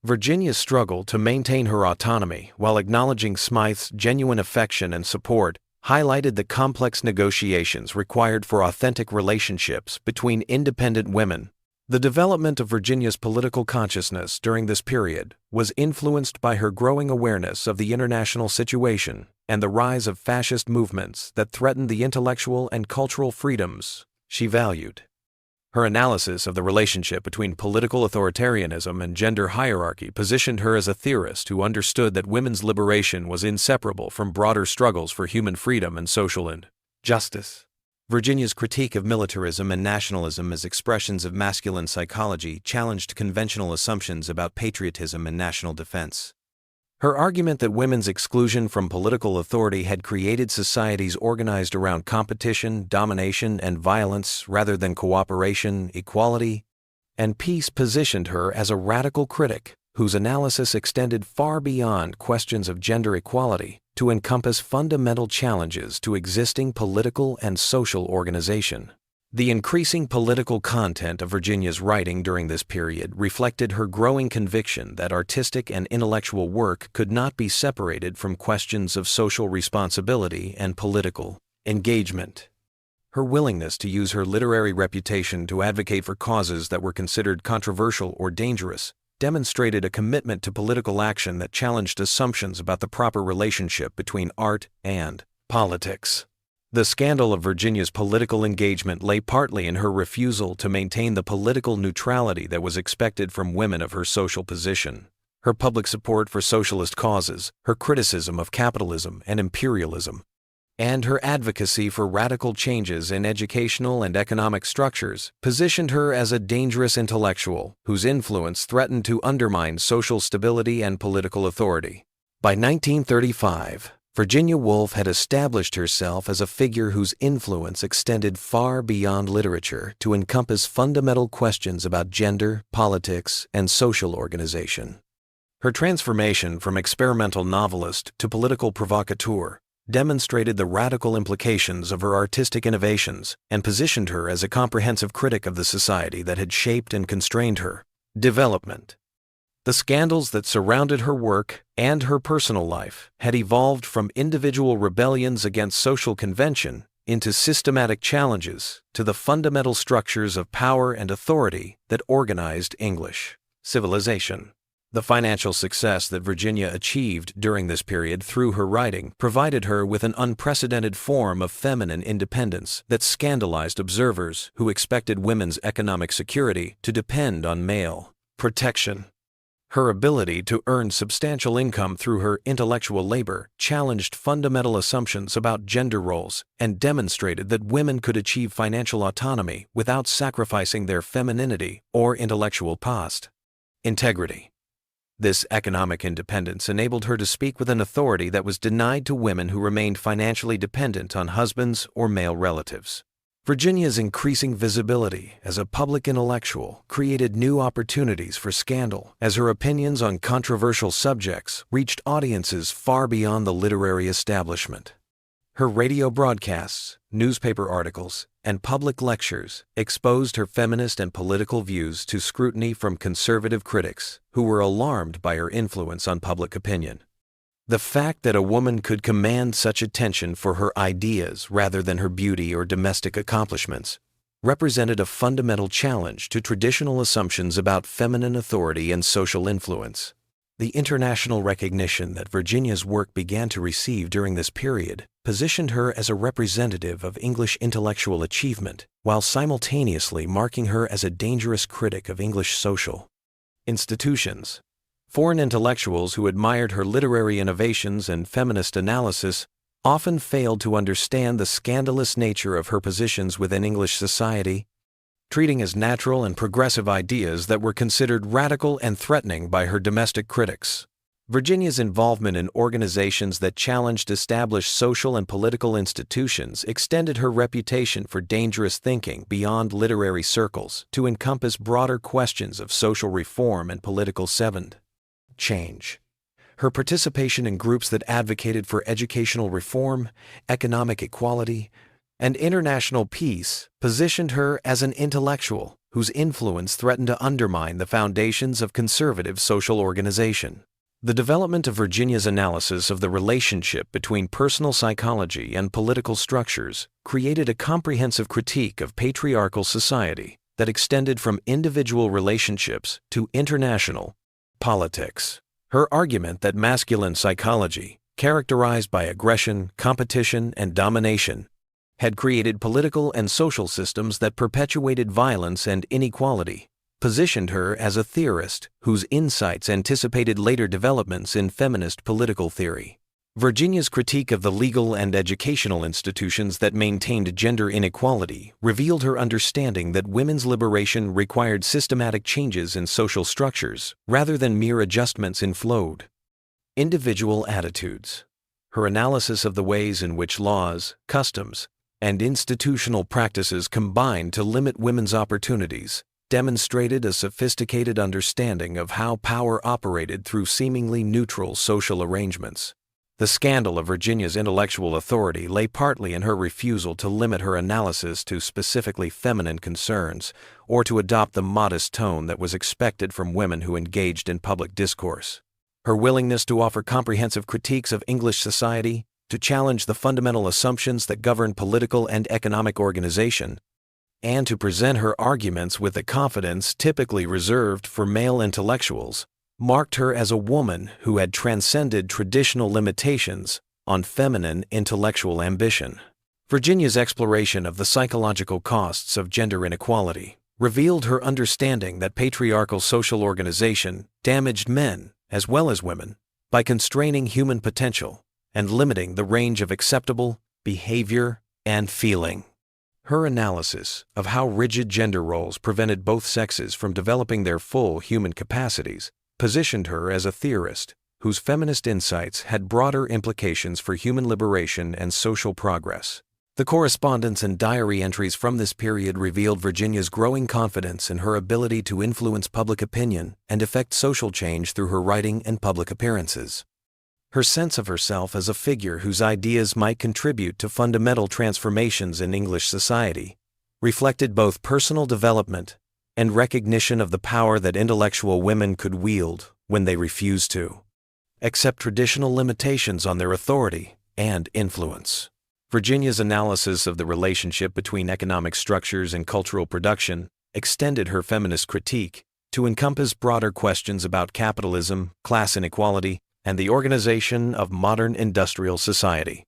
Virginia's struggle to maintain her autonomy while acknowledging Smythe's genuine affection and support highlighted the complex negotiations required for authentic relationships between independent women. The development of Virginia's political consciousness during this period was influenced by her growing awareness of the international situation and the rise of fascist movements that threatened the intellectual and cultural freedoms she valued. Her analysis of the relationship between political authoritarianism and gender hierarchy positioned her as a theorist who understood that women's liberation was inseparable from broader struggles for human freedom and social justice. Virginia's critique of militarism and nationalism as expressions of masculine psychology challenged conventional assumptions about patriotism and national defense. Her argument that women's exclusion from political authority had created societies organized around competition, domination, and violence rather than cooperation, equality, and peace positioned her as a radical critic whose analysis extended far beyond questions of gender equality to encompass fundamental challenges to existing political and social organization. The increasing political content of Virginia's writing during this period reflected her growing conviction that artistic and intellectual work could not be separated from questions of social responsibility and political engagement. Her willingness to use her literary reputation to advocate for causes that were considered controversial or dangerous demonstrated a commitment to political action that challenged assumptions about the proper relationship between art and politics. The scandal of Virginia's political engagement lay partly in her refusal to maintain the political neutrality that was expected from women of her social position. her public support for socialist causes, her criticism of capitalism and imperialism, and her advocacy for radical changes in educational and economic structures positioned her as a dangerous intellectual whose influence threatened to undermine social stability and political authority. By 1935, Virginia Woolf had established herself as a figure whose influence extended far beyond literature to encompass fundamental questions about gender, politics, and social organization. Her transformation from experimental novelist to political provocateur demonstrated the radical implications of her artistic innovations and positioned her as a comprehensive critic of the society that had shaped and constrained her development. The scandals that surrounded her work and her personal life had evolved from individual rebellions against social convention into systematic challenges to the fundamental structures of power and authority that organized English civilization. The financial success that Virginia achieved during this period through her writing provided her with an unprecedented form of feminine independence that scandalized observers who expected women's economic security to depend on male protection. Her ability to earn substantial income through her intellectual labor challenged fundamental assumptions about gender roles and demonstrated that women could achieve financial autonomy without sacrificing their femininity or intellectual past integrity. This economic independence enabled her to speak with an authority that was denied to women who remained financially dependent on husbands or male relatives. Virginia's increasing visibility as a public intellectual created new opportunities for scandal as her opinions on controversial subjects reached audiences far beyond the literary establishment. Her radio broadcasts, newspaper articles, and public lectures exposed her feminist and political views to scrutiny from conservative critics who were alarmed by her influence on public opinion. The fact that a woman could command such attention for her ideas rather than her beauty or domestic accomplishments represented a fundamental challenge to traditional assumptions about feminine authority and social influence. The international recognition that Virginia's work began to receive during this period positioned her as a representative of English intellectual achievement, while simultaneously marking her as a dangerous critic of English social institutions. Foreign intellectuals who admired her literary innovations and feminist analysis often failed to understand the scandalous nature of her positions within English society, treating as natural and progressive ideas that were considered radical and threatening by her domestic critics. Virginia's involvement in organizations that challenged established social and political institutions extended her reputation for dangerous thinking beyond literary circles to encompass broader questions of social reform and political change. Her participation in groups that advocated for educational reform, economic equality, and international peace positioned her as an intellectual whose influence threatened to undermine the foundations of conservative social organization. The development of Virginia's analysis of the relationship between personal psychology and political structures created a comprehensive critique of patriarchal society that extended from individual relationships to international politics. Her argument that masculine psychology, characterized by aggression, competition, and domination, had created political and social systems that perpetuated violence and inequality, positioned her as a theorist whose insights anticipated later developments in feminist political theory. Virginia's critique of the legal and educational institutions that maintained gender inequality revealed her understanding that women's liberation required systematic changes in social structures rather than mere adjustments in flowed individual attitudes. Her analysis of the ways in which laws, customs, and institutional practices combined to limit women's opportunities demonstrated a sophisticated understanding of how power operated through seemingly neutral social arrangements. The scandal of Virginia's intellectual authority lay partly in her refusal to limit her analysis to specifically feminine concerns or to adopt the modest tone that was expected from women who engaged in public discourse. Her willingness to offer comprehensive critiques of English society, to challenge the fundamental assumptions that govern political and economic organization, and to present her arguments with the confidence typically reserved for male intellectuals, marked her as a woman who had transcended traditional limitations on feminine intellectual ambition. Virginia's exploration of the psychological costs of gender inequality revealed her understanding that patriarchal social organization damaged men as well as women, by constraining human potential and limiting the range of acceptable behavior and feeling. Her analysis of how rigid gender roles prevented both sexes from developing their full human capacities positioned her as a theorist whose feminist insights had broader implications for human liberation and social progress. The correspondence and diary entries from this period revealed Virginia's growing confidence in her ability to influence public opinion and effect social change through her writing and public appearances. Her sense of herself as a figure whose ideas might contribute to fundamental transformations in English society reflected both personal development and recognition of the power that intellectual women could wield when they refused to accept traditional limitations on their authority and influence. Virginia's analysis of the relationship between economic structures and cultural production extended her feminist critique to encompass broader questions about capitalism, class inequality, and the organization of modern industrial society.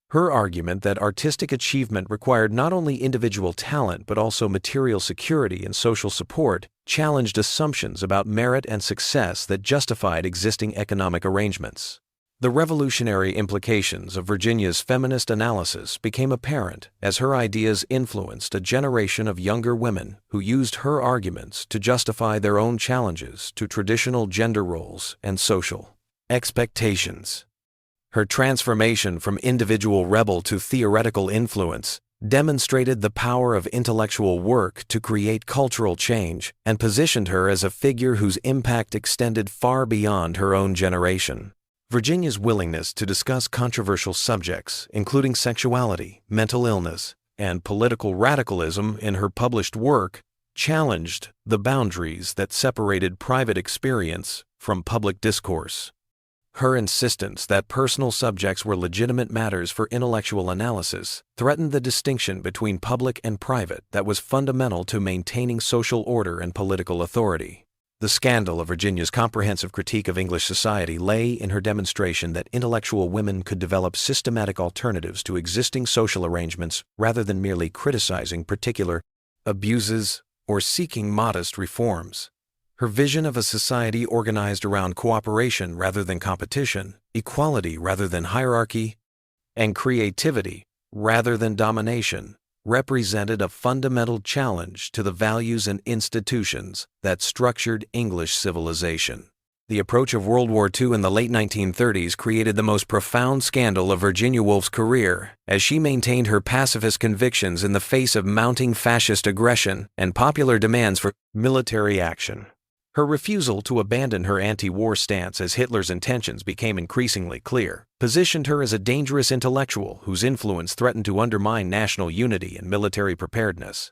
Her argument that artistic achievement required not only individual talent but also material security and social support challenged assumptions about merit and success that justified existing economic arrangements. The revolutionary implications of Virginia's feminist analysis became apparent as her ideas influenced a generation of younger women who used her arguments to justify their own challenges to traditional gender roles and social expectations. Her transformation from individual rebel to theoretical influence demonstrated the power of intellectual work to create cultural change and positioned her as a figure whose impact extended far beyond her own generation. Virginia's willingness to discuss controversial subjects, including sexuality, mental illness, and political radicalism in her published work, challenged the boundaries that separated private experience from public discourse. Her insistence that personal subjects were legitimate matters for intellectual analysis threatened the distinction between public and private that was fundamental to maintaining social order and political authority. The scandal of Virginia's comprehensive critique of English society lay in her demonstration that intellectual women could develop systematic alternatives to existing social arrangements rather than merely criticizing particular abuses or seeking modest reforms. Her vision of a society organized around cooperation rather than competition, equality rather than hierarchy, and creativity rather than domination represented a fundamental challenge to the values and institutions that structured English civilization. The approach of World War II in the late 1930s created the most profound scandal of Virginia Woolf's career, as she maintained her pacifist convictions in the face of mounting fascist aggression and popular demands for military action. Her refusal to abandon her anti-war stance as Hitler's intentions became increasingly clear positioned her as a dangerous intellectual whose influence threatened to undermine national unity and military preparedness.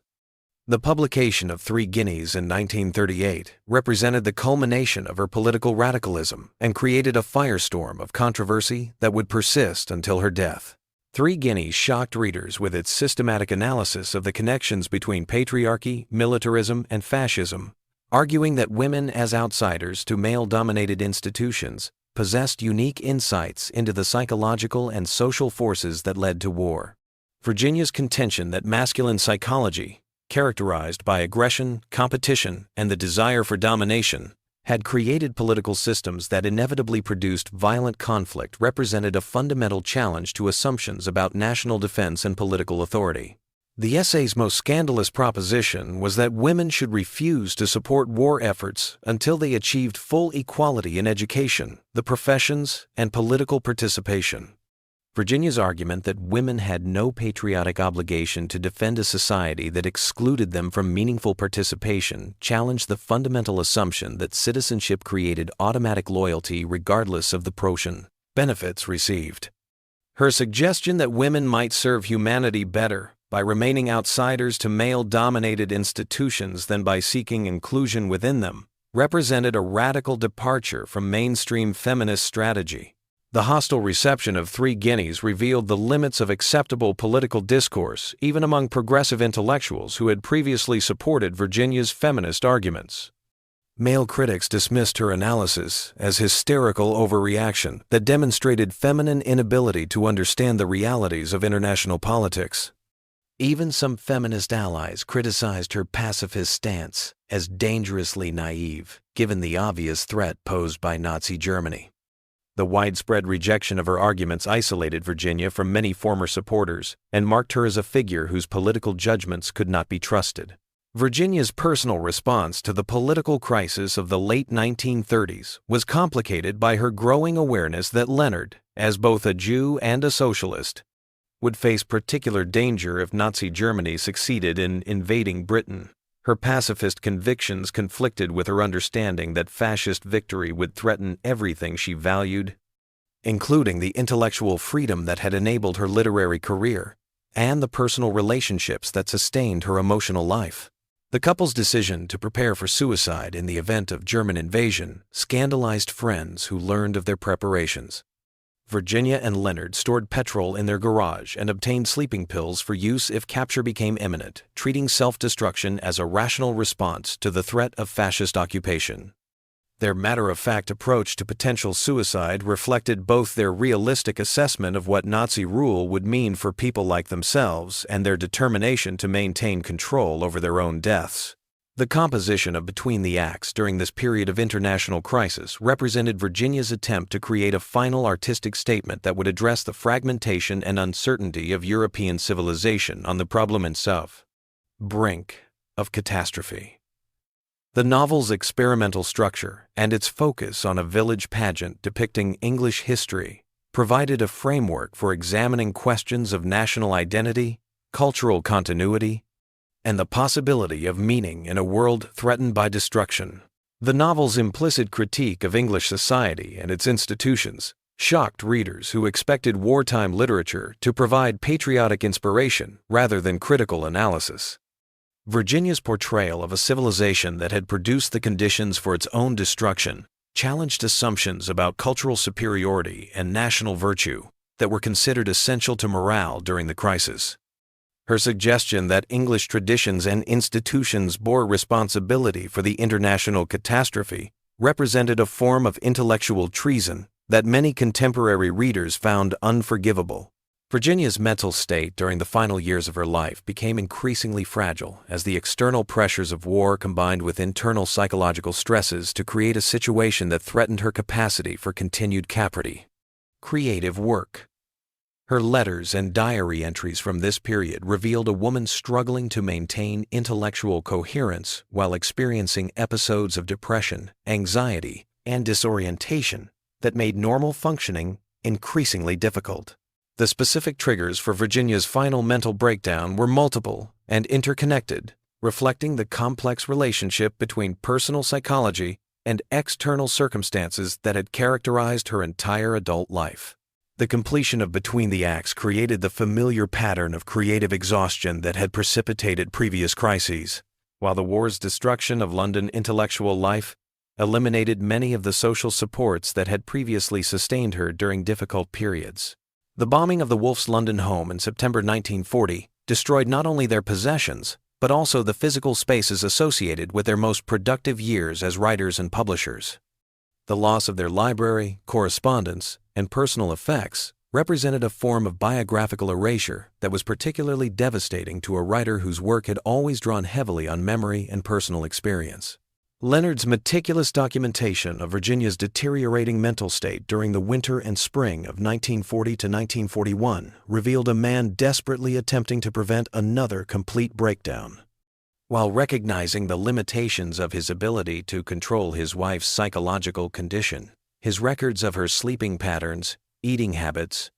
The publication of 3 Guineas in 1938 represented the culmination of her political radicalism and created a firestorm of controversy that would persist until her death. 3 Guineas shocked readers with its systematic analysis of the connections between patriarchy, militarism, and fascism, arguing that women as outsiders to male-dominated institutions possessed unique insights into the psychological and social forces that led to war. Virginia's contention that masculine psychology, characterized by aggression, competition, and the desire for domination, had created political systems that inevitably produced violent conflict represented a fundamental challenge to assumptions about national defense and political authority. The essay's most scandalous proposition was that women should refuse to support war efforts until they achieved full equality in education, the professions, and political participation. Virginia's argument that women had no patriotic obligation to defend a society that excluded them from meaningful participation challenged the fundamental assumption that citizenship created automatic loyalty regardless of the portion benefits received. Her suggestion that women might serve humanity better by remaining outsiders to male-dominated institutions than by seeking inclusion within them, represented a radical departure from mainstream feminist strategy. The hostile reception of 3 Guineas revealed the limits of acceptable political discourse even among progressive intellectuals who had previously supported Virginia's feminist arguments. Male critics dismissed her analysis as hysterical overreaction that demonstrated feminine inability to understand the realities of international politics. Even some feminist allies criticized her pacifist stance as dangerously naive, given the obvious threat posed by Nazi Germany. The widespread rejection of her arguments isolated Virginia from many former supporters and marked her as a figure whose political judgments could not be trusted. Virginia's personal response to the political crisis of the late 1930s was complicated by her growing awareness that Leonard, as both a Jew and a socialist, would face particular danger if Nazi Germany succeeded in invading Britain. Her pacifist convictions conflicted with her understanding that fascist victory would threaten everything she valued, including the intellectual freedom that had enabled her literary career and the personal relationships that sustained her emotional life. The couple's decision to prepare for suicide in the event of German invasion scandalized friends who learned of their preparations. Virginia and Leonard stored petrol in their garage and obtained sleeping pills for use if capture became imminent, treating self-destruction as a rational response to the threat of fascist occupation. Their matter-of-fact approach to potential suicide reflected both their realistic assessment of what Nazi rule would mean for people like themselves and their determination to maintain control over their own deaths. The composition of Between the Acts during this period of international crisis represented Virginia's attempt to create a final artistic statement that would address the fragmentation and uncertainty of European civilization on the problem itself. Brink of catastrophe. The novel's experimental structure and its focus on a village pageant depicting English history provided a framework for examining questions of national identity, cultural continuity, and the possibility of meaning in a world threatened by destruction. The novel's implicit critique of English society and its institutions shocked readers who expected wartime literature to provide patriotic inspiration rather than critical analysis. Virginia's portrayal of a civilization that had produced the conditions for its own destruction challenged assumptions about cultural superiority and national virtue that were considered essential to morale during the crisis. Her suggestion that English traditions and institutions bore responsibility for the international catastrophe represented a form of intellectual treason that many contemporary readers found unforgivable. Virginia's mental state during the final years of her life became increasingly fragile as the external pressures of war combined with internal psychological stresses to create a situation that threatened her capacity for continued capacity. Creative work. Her letters and diary entries from this period revealed a woman struggling to maintain intellectual coherence while experiencing episodes of depression, anxiety, and disorientation that made normal functioning increasingly difficult. The specific triggers for Virginia's final mental breakdown were multiple and interconnected, reflecting the complex relationship between personal psychology and external circumstances that had characterized her entire adult life. The completion of Between the Acts created the familiar pattern of creative exhaustion that had precipitated previous crises, while the war's destruction of London intellectual life eliminated many of the social supports that had previously sustained her during difficult periods. The bombing of the Woolfs' London home in September 1940 destroyed not only their possessions, but also the physical spaces associated with their most productive years as writers and publishers. The loss of their library, correspondence, and personal effects represented a form of biographical erasure that was particularly devastating to a writer whose work had always drawn heavily on memory and personal experience. Leonard's meticulous documentation of Virginia's deteriorating mental state during the winter and spring of 1940 to 1941 revealed a man desperately attempting to prevent another complete breakdown. While recognizing the limitations of his ability to control his wife's psychological condition, his records of her sleeping patterns, eating habits,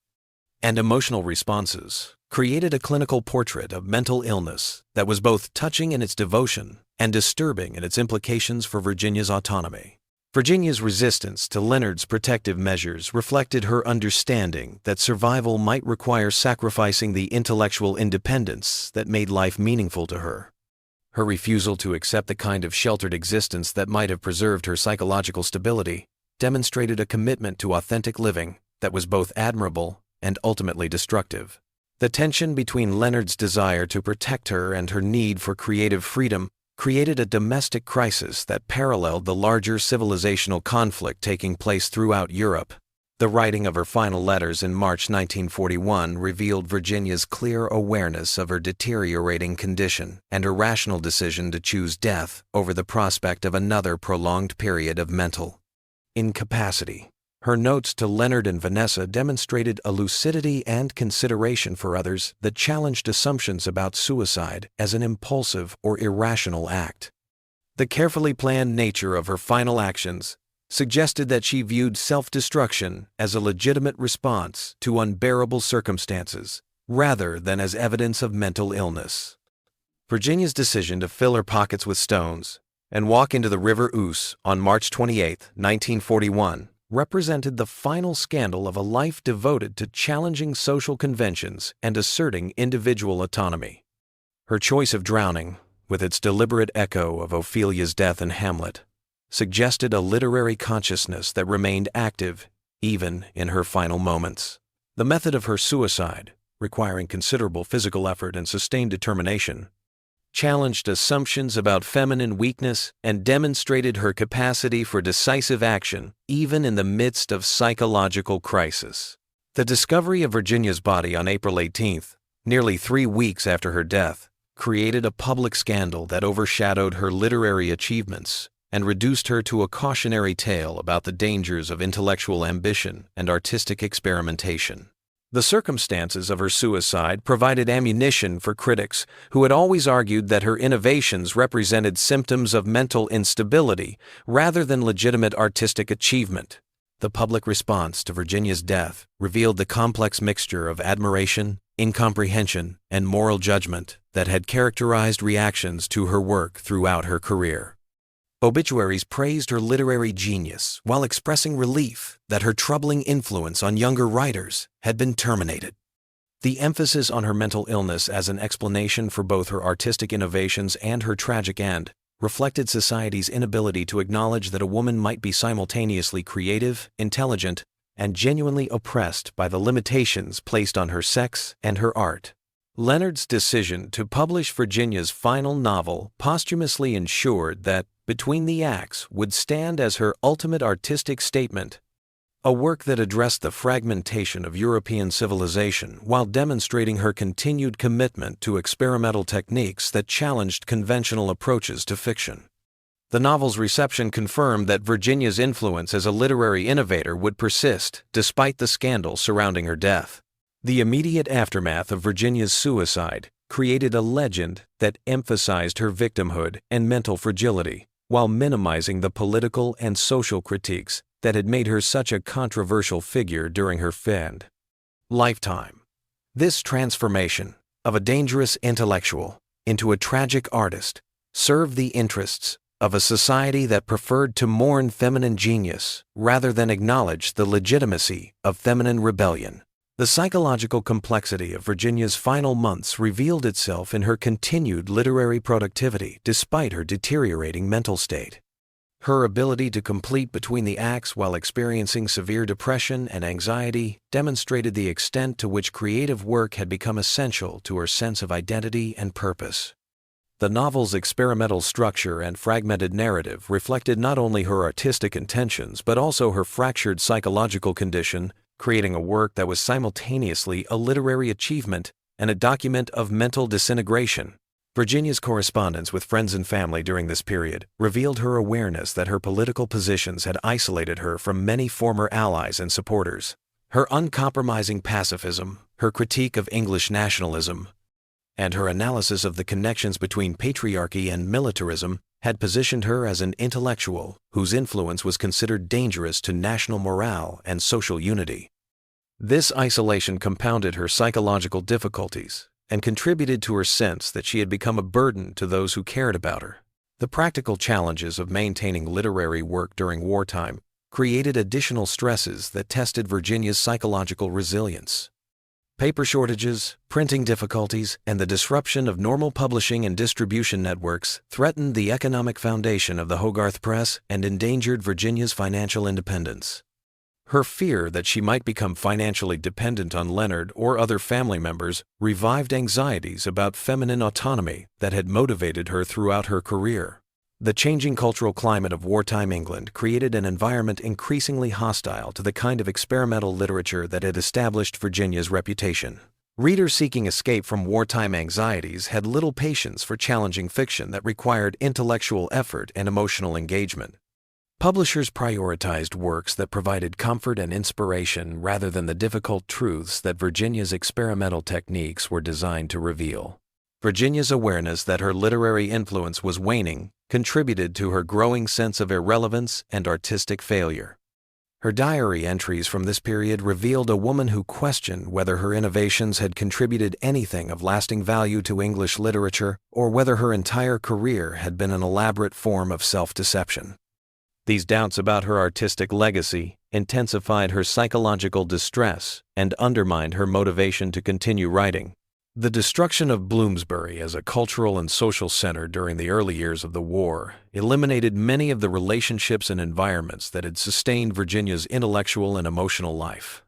and emotional responses created a clinical portrait of mental illness that was both touching in its devotion and disturbing in its implications for Virginia's autonomy. Virginia's resistance to Leonard's protective measures reflected her understanding that survival might require sacrificing the intellectual independence that made life meaningful to her. Her refusal to accept the kind of sheltered existence that might have preserved her psychological stability demonstrated a commitment to authentic living that was both admirable and ultimately destructive. The tension between Leonard's desire to protect her and her need for creative freedom created a domestic crisis that paralleled the larger civilizational conflict taking place throughout Europe. The writing of her final letters in March 1941 revealed Virginia's clear awareness of her deteriorating condition and her rational decision to choose death over the prospect of another prolonged period of mental incapacity. Her notes to Leonard and Vanessa demonstrated a lucidity and consideration for others that challenged assumptions about suicide as an impulsive or irrational act. The carefully planned nature of her final actions suggested that she viewed self-destruction as a legitimate response to unbearable circumstances, rather than as evidence of mental illness. Virginia's decision to fill her pockets with stones and walk into the River Ouse on March 28, 1941, represented the final scandal of a life devoted to challenging social conventions and asserting individual autonomy. Her choice of drowning, with its deliberate echo of Ophelia's death in Hamlet, suggested a literary consciousness that remained active even in her final moments. The method of her suicide, requiring considerable physical effort and sustained determination, challenged assumptions about feminine weakness and demonstrated her capacity for decisive action even in the midst of psychological crisis. The discovery of Virginia's body on April 18, nearly 3 weeks after her death, created a public scandal that overshadowed her literary achievements and reduced her to a cautionary tale about the dangers of intellectual ambition and artistic experimentation. The circumstances of her suicide provided ammunition for critics who had always argued that her innovations represented symptoms of mental instability rather than legitimate artistic achievement. The public response to Virginia's death revealed the complex mixture of admiration, incomprehension, and moral judgment that had characterized reactions to her work throughout her career. Obituaries praised her literary genius while expressing relief that her troubling influence on younger writers had been terminated. The emphasis on her mental illness as an explanation for both her artistic innovations and her tragic end reflected society's inability to acknowledge that a woman might be simultaneously creative, intelligent, and genuinely oppressed by the limitations placed on her sex and her art. Leonard's decision to publish Virginia's final novel posthumously ensured that Between the Acts would stand as her ultimate artistic statement, a work that addressed the fragmentation of European civilization while demonstrating her continued commitment to experimental techniques that challenged conventional approaches to fiction. The novel's reception confirmed that Virginia's influence as a literary innovator would persist despite the scandal surrounding her death. The immediate aftermath of Virginia's suicide created a legend that emphasized her victimhood and mental fragility, while minimizing the political and social critiques that had made her such a controversial figure during her lifetime. This transformation of a dangerous intellectual into a tragic artist served the interests of a society that preferred to mourn feminine genius rather than acknowledge the legitimacy of feminine rebellion. The psychological complexity of Virginia's final months revealed itself in her continued literary productivity despite her deteriorating mental state. Her ability to complete Between the Acts while experiencing severe depression and anxiety demonstrated the extent to which creative work had become essential to her sense of identity and purpose. The novel's experimental structure and fragmented narrative reflected not only her artistic intentions but also her fractured psychological condition, creating a work that was simultaneously a literary achievement and a document of mental disintegration. Virginia's correspondence with friends and family during this period revealed her awareness that her political positions had isolated her from many former allies and supporters. Her uncompromising pacifism, her critique of English nationalism, and her analysis of the connections between patriarchy and militarism had positioned her as an intellectual whose influence was considered dangerous to national morale and social unity. This isolation compounded her psychological difficulties and contributed to her sense that she had become a burden to those who cared about her. The practical challenges of maintaining literary work during wartime created additional stresses that tested Virginia's psychological resilience. Paper shortages, printing difficulties, and the disruption of normal publishing and distribution networks threatened the economic foundation of the Hogarth Press and endangered Virginia's financial independence. Her fear that she might become financially dependent on Leonard or other family members revived anxieties about feminine autonomy that had motivated her throughout her career. The changing cultural climate of wartime England created an environment increasingly hostile to the kind of experimental literature that had established Virginia's reputation. Readers seeking escape from wartime anxieties had little patience for challenging fiction that required intellectual effort and emotional engagement. Publishers prioritized works that provided comfort and inspiration rather than the difficult truths that Virginia's experimental techniques were designed to reveal. Virginia's awareness that her literary influence was waning contributed to her growing sense of irrelevance and artistic failure. Her diary entries from this period revealed a woman who questioned whether her innovations had contributed anything of lasting value to English literature or whether her entire career had been an elaborate form of self-deception. These doubts about her artistic legacy intensified her psychological distress and undermined her motivation to continue writing. The destruction of Bloomsbury as a cultural and social center during the early years of the war eliminated many of the relationships and environments that had sustained Virginia's intellectual and emotional life.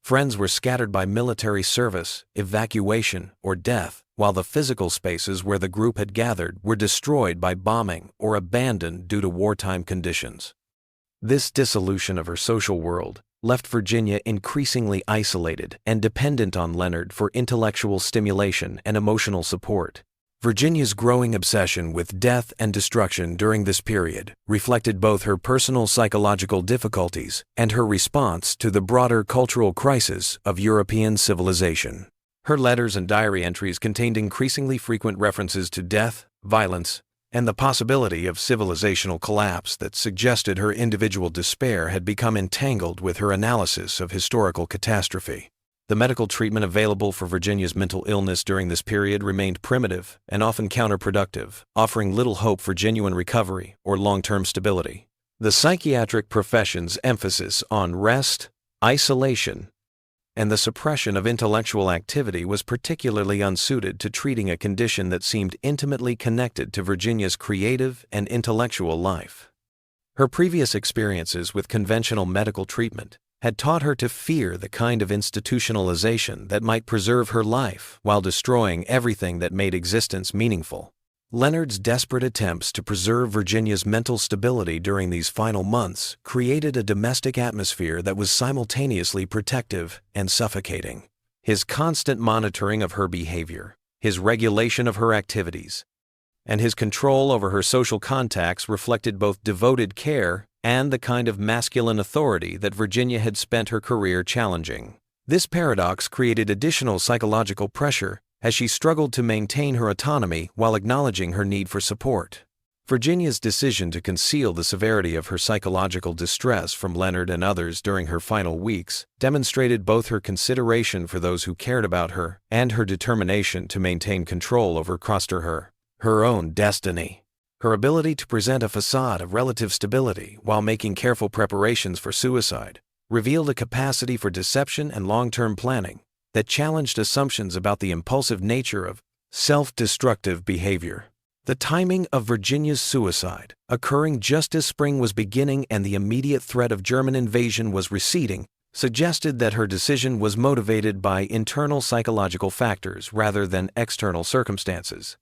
Friends were scattered by military service, evacuation, or death, while the physical spaces where the group had gathered were destroyed by bombing or abandoned due to wartime conditions. This dissolution of her social world left Virginia increasingly isolated and dependent on Leonard for intellectual stimulation and emotional support. Virginia's growing obsession with death and destruction during this period reflected both her personal psychological difficulties and her response to the broader cultural crisis of European civilization. Her letters and diary entries contained increasingly frequent references to death, violence, and the possibility of civilizational collapse that suggested her individual despair had become entangled with her analysis of historical catastrophe. The medical treatment available for Virginia's mental illness during this period remained primitive and often counterproductive, offering little hope for genuine recovery or long-term stability. The psychiatric profession's emphasis on rest, isolation, and the suppression of intellectual activity was particularly unsuited to treating a condition that seemed intimately connected to Virginia's creative and intellectual life. Her previous experiences with conventional medical treatment had taught her to fear the kind of institutionalization that might preserve her life while destroying everything that made existence meaningful. Leonard's desperate attempts to preserve Virginia's mental stability during these final months created a domestic atmosphere that was simultaneously protective and suffocating. His constant monitoring of her behavior, his regulation of her activities, and his control over her social contacts reflected both devoted care and the kind of masculine authority that Virginia had spent her career challenging. This paradox created additional psychological pressure as she struggled to maintain her autonomy while acknowledging her need for support. Virginia's decision to conceal the severity of her psychological distress from Leonard and others during her final weeks demonstrated both her consideration for those who cared about her and her determination to maintain control over her own destiny. Her ability to present a facade of relative stability while making careful preparations for suicide revealed a capacity for deception and long-term planning that challenged assumptions about the impulsive nature of self-destructive behavior. The timing of Virginia's suicide, occurring just as spring was beginning and the immediate threat of German invasion was receding, suggested that her decision was motivated by internal psychological factors rather than external circumstances.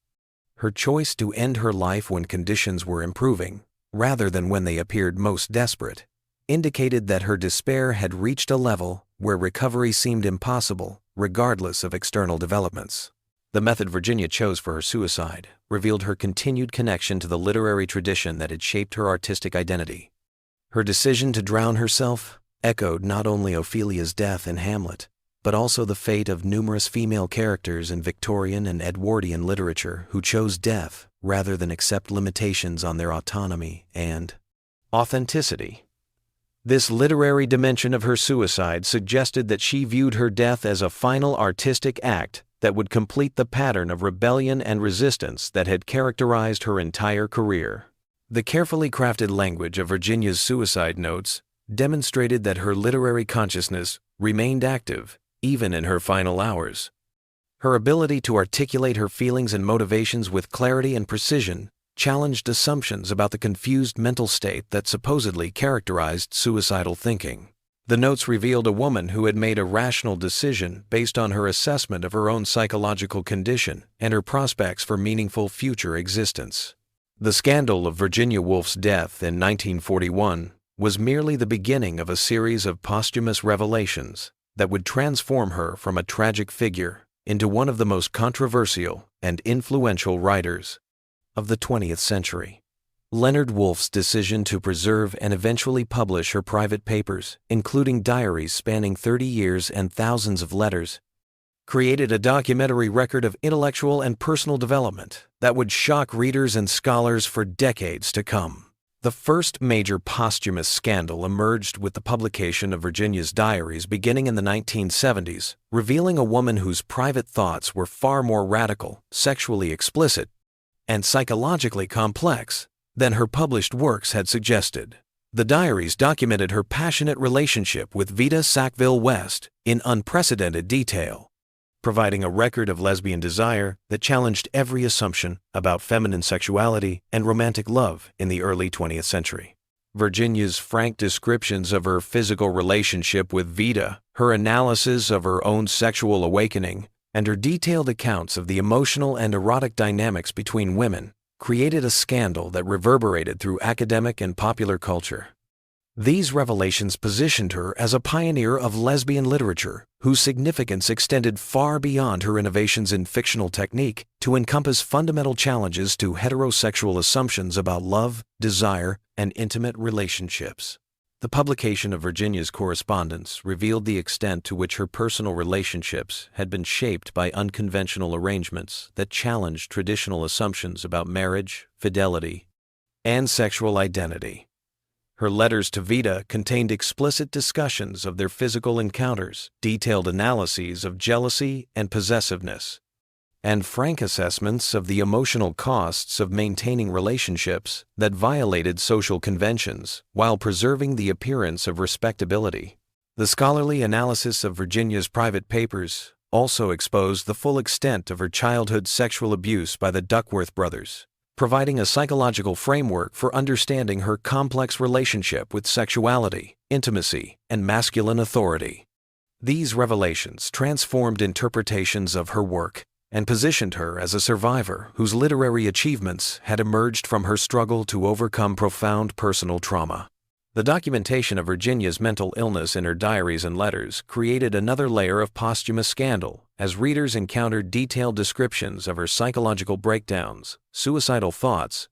Her choice to end her life when conditions were improving, rather than when they appeared most desperate, indicated that her despair had reached a level where recovery seemed impossible, regardless of external developments. The method Virginia chose for her suicide revealed her continued connection to the literary tradition that had shaped her artistic identity. Her decision to drown herself echoed not only Ophelia's death in Hamlet, but also the fate of numerous female characters in Victorian and Edwardian literature who chose death rather than accept limitations on their autonomy and authenticity. This literary dimension of her suicide suggested that she viewed her death as a final artistic act that would complete the pattern of rebellion and resistance that had characterized her entire career. The carefully crafted language of Virginia's suicide notes demonstrated that her literary consciousness remained active even in her final hours. Her ability to articulate her feelings and motivations with clarity and precision challenged assumptions about the confused mental state that supposedly characterized suicidal thinking. The notes revealed a woman who had made a rational decision based on her assessment of her own psychological condition and her prospects for meaningful future existence. The scandal of Virginia Woolf's death in 1941 was merely the beginning of a series of posthumous revelations that would transform her from a tragic figure into one of the most controversial and influential writers of the 20th century. Leonard Woolf's decision to preserve and eventually publish her private papers, including diaries spanning 30 years and thousands of letters, created a documentary record of intellectual and personal development that would shock readers and scholars for decades to come. The first major posthumous scandal emerged with the publication of Virginia's diaries beginning in the 1970s, revealing a woman whose private thoughts were far more radical, sexually explicit, and psychologically complex than her published works had suggested. The diaries documented her passionate relationship with Vita Sackville-West in unprecedented detail, providing a record of lesbian desire that challenged every assumption about feminine sexuality and romantic love in the early 20th century. Virginia's frank descriptions of her physical relationship with Vita, her analysis of her own sexual awakening, and her detailed accounts of the emotional and erotic dynamics between women created a scandal that reverberated through academic and popular culture. These revelations positioned her as a pioneer of lesbian literature, whose significance extended far beyond her innovations in fictional technique to encompass fundamental challenges to heterosexual assumptions about love, desire, and intimate relationships. The publication of Virginia's correspondence revealed the extent to which her personal relationships had been shaped by unconventional arrangements that challenged traditional assumptions about marriage, fidelity, and sexual identity. Her letters to Vita contained explicit discussions of their physical encounters, detailed analyses of jealousy and possessiveness, and frank assessments of the emotional costs of maintaining relationships that violated social conventions while preserving the appearance of respectability. The scholarly analysis of Virginia's private papers also exposed the full extent of her childhood sexual abuse by the Duckworth brothers, providing a psychological framework for understanding her complex relationship with sexuality, intimacy, and masculine authority. These revelations transformed interpretations of her work and positioned her as a survivor whose literary achievements had emerged from her struggle to overcome profound personal trauma. The documentation of Virginia's mental illness in her diaries and letters created another layer of posthumous scandal as readers encountered detailed descriptions of her psychological breakdowns, suicidal thoughts,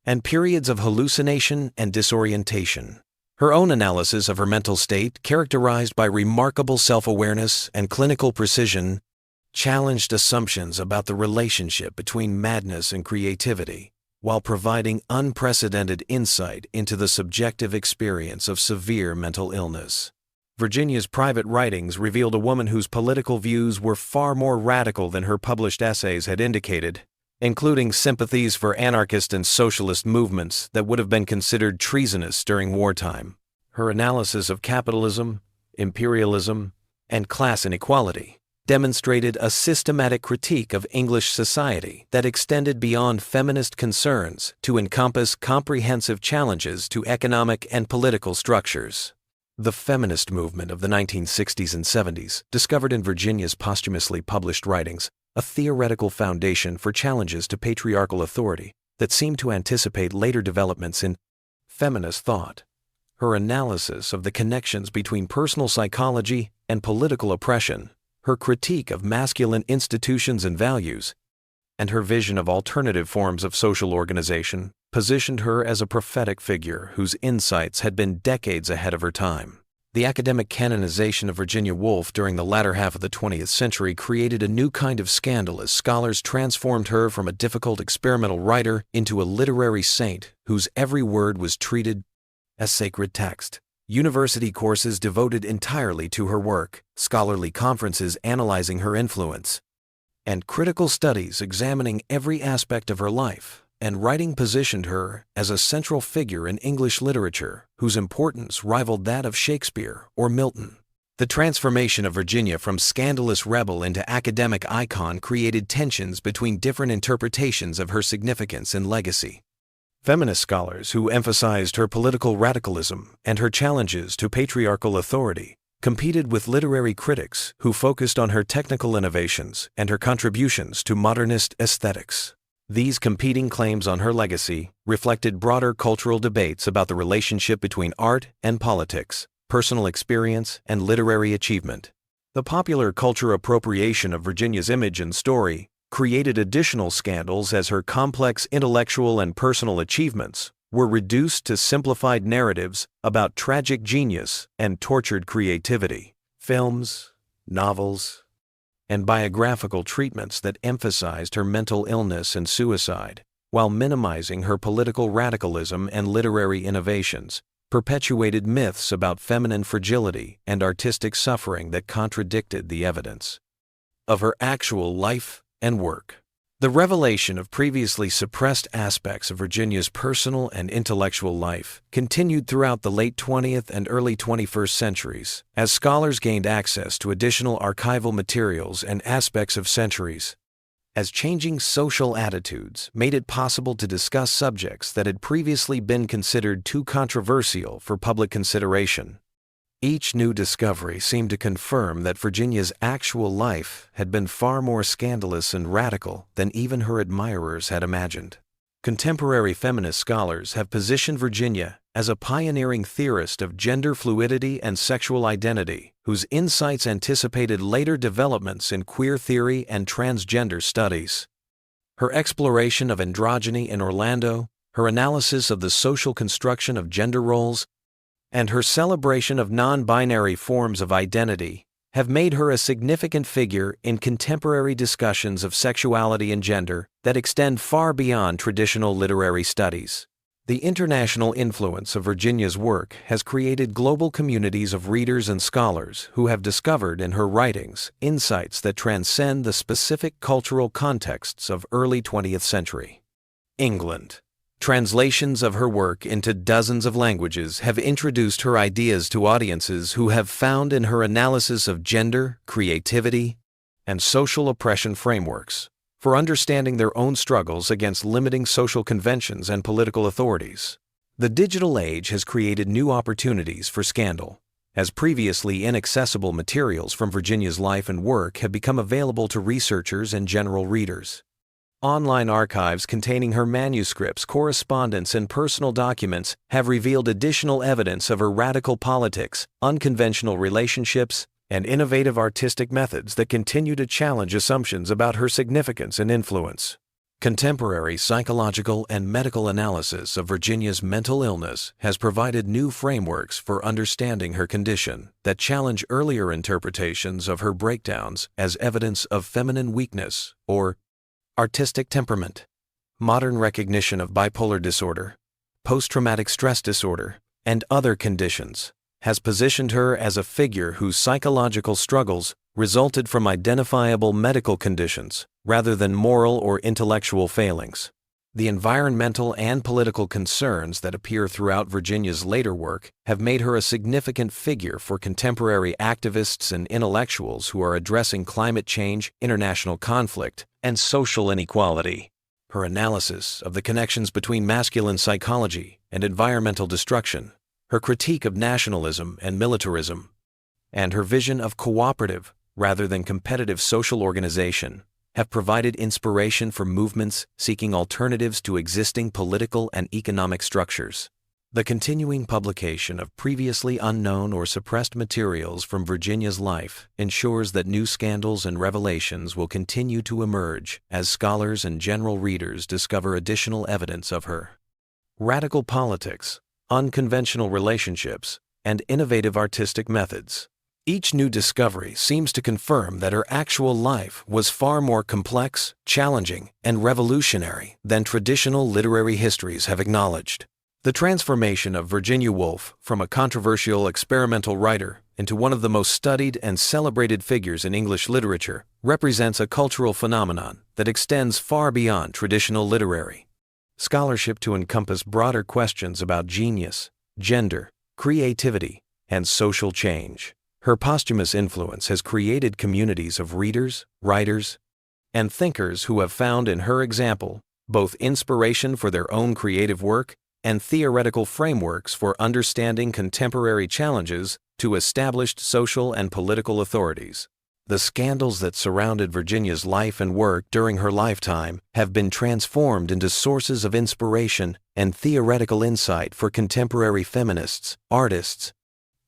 and periods of hallucination and disorientation. Her own analysis of her mental state, characterized by remarkable self-awareness and clinical precision, challenged assumptions about the relationship between madness and creativity, while providing unprecedented insight into the subjective experience of severe mental illness. Virginia's private writings revealed a woman whose political views were far more radical than her published essays had indicated, including sympathies for anarchist and socialist movements that would have been considered treasonous during wartime. Her analysis of capitalism, imperialism, and class inequality demonstrated a systematic critique of English society that extended beyond feminist concerns to encompass comprehensive challenges to economic and political structures. The feminist movement of the 1960s and 70s discovered in Virginia's posthumously published writings a theoretical foundation for challenges to patriarchal authority that seemed to anticipate later developments in feminist thought. Her analysis of the connections between personal psychology and political oppression, her critique of masculine institutions and values, and her vision of alternative forms of social organization positioned her as a prophetic figure whose insights had been decades ahead of her time. The academic canonization of Virginia Woolf during the latter half of the 20th century created a new kind of scandal as scholars transformed her from a difficult experimental writer into a literary saint whose every word was treated as sacred text. University courses devoted entirely to her work, scholarly conferences analyzing her influence, and critical studies examining every aspect of her life and writing positioned her as a central figure in English literature whose importance rivaled that of Shakespeare or Milton. The transformation of Virginia from scandalous rebel into academic icon created tensions between different interpretations of her significance and legacy. Feminist scholars who emphasized her political radicalism and her challenges to patriarchal authority competed with literary critics who focused on her technical innovations and her contributions to modernist aesthetics. These competing claims on her legacy reflected broader cultural debates about the relationship between art and politics, personal experience and literary achievement. The popular culture appropriation of Virginia's image and story created additional scandals as her complex intellectual and personal achievements were reduced to simplified narratives about tragic genius and tortured creativity. Films, novels, and biographical treatments that emphasized her mental illness and suicide, while minimizing her political radicalism and literary innovations, perpetuated myths about feminine fragility and artistic suffering that contradicted the evidence of her actual life and work. The revelation of previously suppressed aspects of Virginia's personal and intellectual life continued throughout the late 20th and early 21st centuries, as scholars gained access to additional archival materials and aspects of centuries. As changing social attitudes made it possible to discuss subjects that had previously been considered too controversial for public consideration. Each new discovery seemed to confirm that Virginia's actual life had been far more scandalous and radical than even her admirers had imagined. Contemporary feminist scholars have positioned Virginia as a pioneering theorist of gender fluidity and sexual identity, whose insights anticipated later developments in queer theory and transgender studies. Her exploration of androgyny in Orlando, her analysis of the social construction of gender roles, and her celebration of non-binary forms of identity have made her a significant figure in contemporary discussions of sexuality and gender that extend far beyond traditional literary studies. The international influence of Virginia's work has created global communities of readers and scholars who have discovered in her writings insights that transcend the specific cultural contexts of early 20th century. England. Translations of her work into dozens of languages have introduced her ideas to audiences who have found in her analysis of gender, creativity, and social oppression frameworks for understanding their own struggles against limiting social conventions and political authorities. The digital age has created new opportunities for scandal, as previously inaccessible materials from Virginia's life and work have become available to researchers and general readers. Online archives containing her manuscripts, correspondence, and personal documents have revealed additional evidence of her radical politics, unconventional relationships, and innovative artistic methods that continue to challenge assumptions about her significance and influence. Contemporary psychological and medical analysis of Virginia's mental illness has provided new frameworks for understanding her condition that challenge earlier interpretations of her breakdowns as evidence of feminine weakness or artistic temperament. Modern recognition of bipolar disorder, post-traumatic stress disorder, and other conditions has positioned her as a figure whose psychological struggles resulted from identifiable medical conditions rather than moral or intellectual failings. The environmental and political concerns that appear throughout Virginia's later work have made her a significant figure for contemporary activists and intellectuals who are addressing climate change, international conflict, and social inequality. Her analysis of the connections between masculine psychology and environmental destruction, her critique of nationalism and militarism, and her vision of cooperative rather than competitive social organization have provided inspiration for movements seeking alternatives to existing political and economic structures. The continuing publication of previously unknown or suppressed materials from Virginia's life ensures that new scandals and revelations will continue to emerge as scholars and general readers discover additional evidence of her radical politics, unconventional relationships, and innovative artistic methods. Each new discovery seems to confirm that her actual life was far more complex, challenging, and revolutionary than traditional literary histories have acknowledged. The transformation of Virginia Woolf from a controversial experimental writer into one of the most studied and celebrated figures in English literature represents a cultural phenomenon that extends far beyond traditional literary scholarship to encompass broader questions about genius, gender, creativity, and social change. Her posthumous influence has created communities of readers, writers, and thinkers who have found in her example both inspiration for their own creative work and theoretical frameworks for understanding contemporary challenges to established social and political authorities. The scandals that surrounded Virginia's life and work during her lifetime have been transformed into sources of inspiration and theoretical insight for contemporary feminists, artists,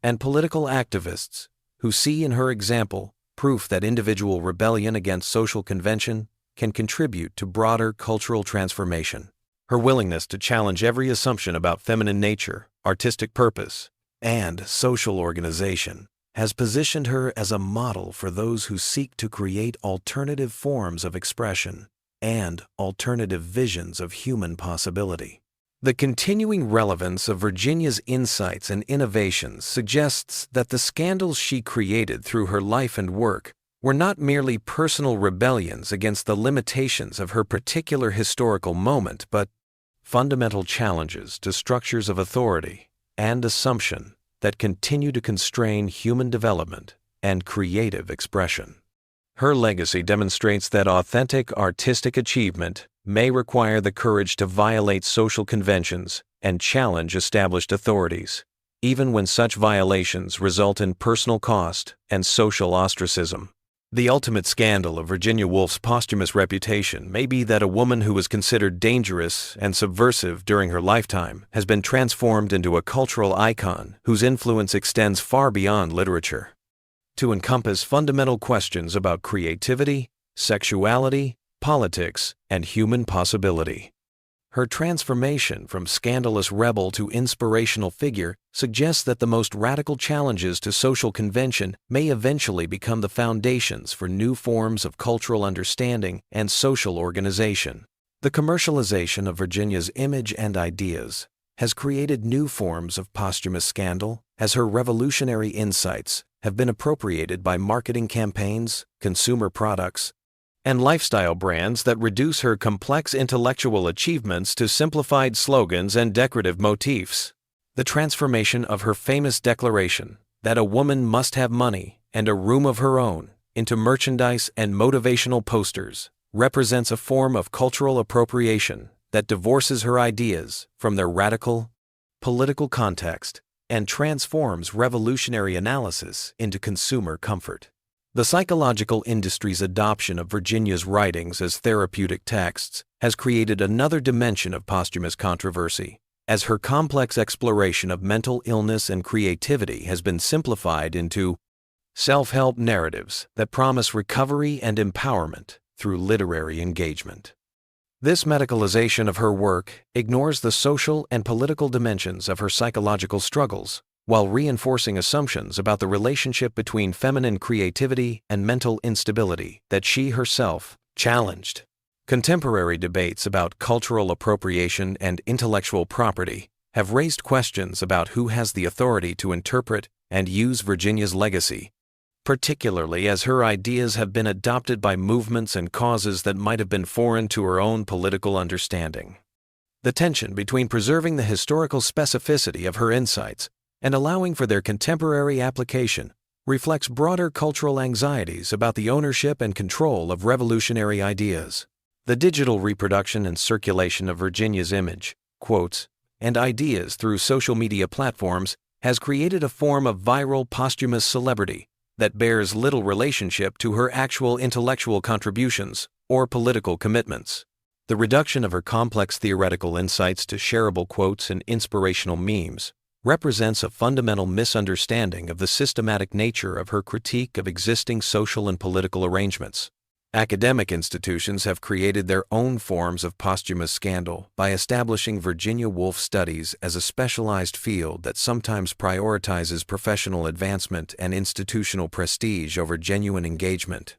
and political activists who see in her example proof that individual rebellion against social convention can contribute to broader cultural transformation. Her willingness to challenge every assumption about feminine nature, artistic purpose, and social organization has positioned her as a model for those who seek to create alternative forms of expression and alternative visions of human possibility. The continuing relevance of Virginia's insights and innovations suggests that the scandals she created through her life and work were not merely personal rebellions against the limitations of her particular historical moment, but fundamental challenges to structures of authority and assumption that continue to constrain human development and creative expression. Her legacy demonstrates that authentic artistic achievement may require the courage to violate social conventions and challenge established authorities, even when such violations result in personal cost and social ostracism. The ultimate scandal of Virginia Woolf's posthumous reputation may be that a woman who was considered dangerous and subversive during her lifetime has been transformed into a cultural icon whose influence extends far beyond literature, to encompass fundamental questions about creativity, sexuality, politics, and human possibility. Her transformation from scandalous rebel to inspirational figure suggests that the most radical challenges to social convention may eventually become the foundations for new forms of cultural understanding and social organization. The commercialization of Virginia's image and ideas has created new forms of posthumous scandal, as her revolutionary insights have been appropriated by marketing campaigns, consumer products, and lifestyle brands that reduce her complex intellectual achievements to simplified slogans and decorative motifs. The transformation of her famous declaration that a woman must have money and a room of her own into merchandise and motivational posters represents a form of cultural appropriation that divorces her ideas from their radical, political context and transforms revolutionary analysis into consumer comfort. The psychological industry's adoption of Virginia's writings as therapeutic texts has created another dimension of posthumous controversy, as her complex exploration of mental illness and creativity has been simplified into self-help narratives that promise recovery and empowerment through literary engagement. This medicalization of her work ignores the social and political dimensions of her psychological struggles, while reinforcing assumptions about the relationship between feminine creativity and mental instability that she herself challenged. Contemporary debates about cultural appropriation and intellectual property have raised questions about who has the authority to interpret and use Virginia's legacy, particularly as her ideas have been adopted by movements and causes that might have been foreign to her own political understanding. The tension between preserving the historical specificity of her insights and allowing for their contemporary application reflects broader cultural anxieties about the ownership and control of revolutionary ideas. The digital reproduction and circulation of Virginia's image, quotes, and ideas through social media platforms has created a form of viral posthumous celebrity that bears little relationship to her actual intellectual contributions or political commitments. The reduction of her complex theoretical insights to shareable quotes and inspirational memes represents a fundamental misunderstanding of the systematic nature of her critique of existing social and political arrangements. Academic institutions have created their own forms of posthumous scandal by establishing Virginia Woolf studies as a specialized field that sometimes prioritizes professional advancement and institutional prestige over genuine engagement.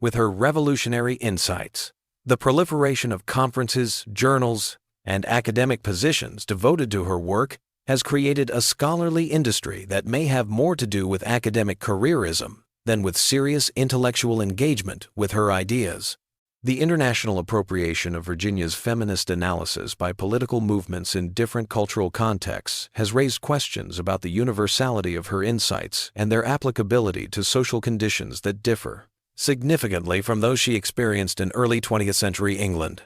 With her revolutionary insights, the proliferation of conferences, journals, and academic positions devoted to her work has created a scholarly industry that may have more to do with academic careerism than with serious intellectual engagement with her ideas. The international appropriation of Virginia's feminist analysis by political movements in different cultural contexts has raised questions about the universality of her insights and their applicability to social conditions that differ significantly from those she experienced in early 20th century England.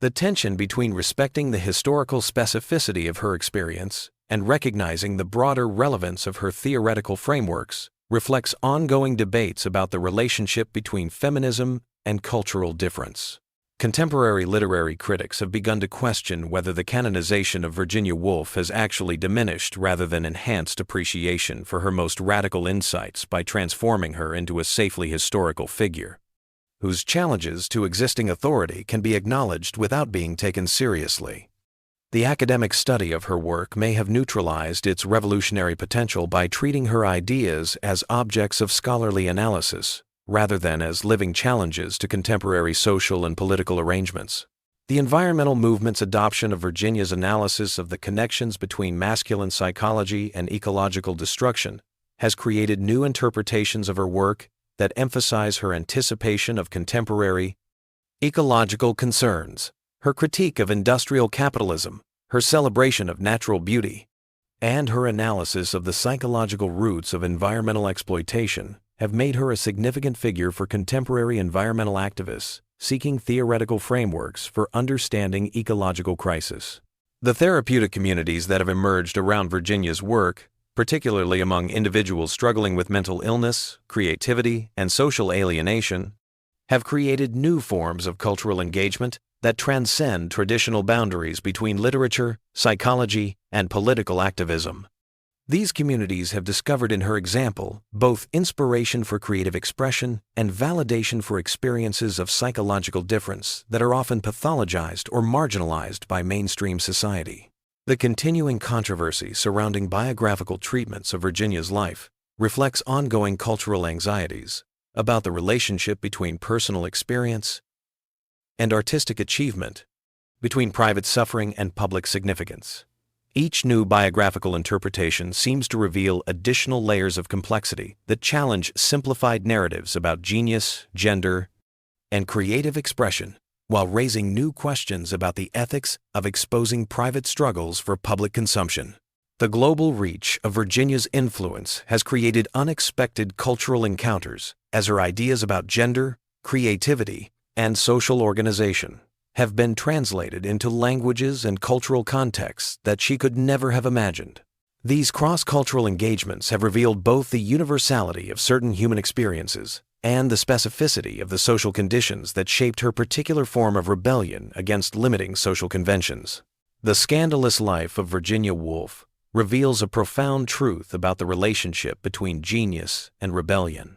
The tension between respecting the historical specificity of her experience and recognizing the broader relevance of her theoretical frameworks reflects ongoing debates about the relationship between feminism and cultural difference. Contemporary literary critics have begun to question whether the canonization of Virginia Woolf has actually diminished rather than enhanced appreciation for her most radical insights by transforming her into a safely historical figure, whose challenges to existing authority can be acknowledged without being taken seriously. The academic study of her work may have neutralized its revolutionary potential by treating her ideas as objects of scholarly analysis, rather than as living challenges to contemporary social and political arrangements. The environmental movement's adoption of Virginia's analysis of the connections between masculine psychology and ecological destruction has created new interpretations of her work that emphasize her anticipation of contemporary ecological concerns, her critique of industrial capitalism, her celebration of natural beauty, and her analysis of the psychological roots of environmental exploitation have made her a significant figure for contemporary environmental activists seeking theoretical frameworks for understanding ecological crisis. The therapeutic communities that have emerged around Virginia's work, particularly among individuals struggling with mental illness, creativity, and social alienation, have created new forms of cultural engagement that transcend traditional boundaries between literature, psychology, and political activism. These communities have discovered in her example both inspiration for creative expression and validation for experiences of psychological difference that are often pathologized or marginalized by mainstream society. The continuing controversy surrounding biographical treatments of Virginia's life reflects ongoing cultural anxieties about the relationship between personal experience and artistic achievement, between private suffering and public significance. Each new biographical interpretation seems to reveal additional layers of complexity that challenge simplified narratives about genius, gender, and creative expression, while raising new questions about the ethics of exposing private struggles for public consumption. The global reach of Virginia's influence has created unexpected cultural encounters as her ideas about gender, creativity, and social organization have been translated into languages and cultural contexts that she could never have imagined. These cross-cultural engagements have revealed both the universality of certain human experiences and the specificity of the social conditions that shaped her particular form of rebellion against limiting social conventions. The Scandalous life of Virginia Woolf reveals a profound truth about the relationship between genius and rebellion.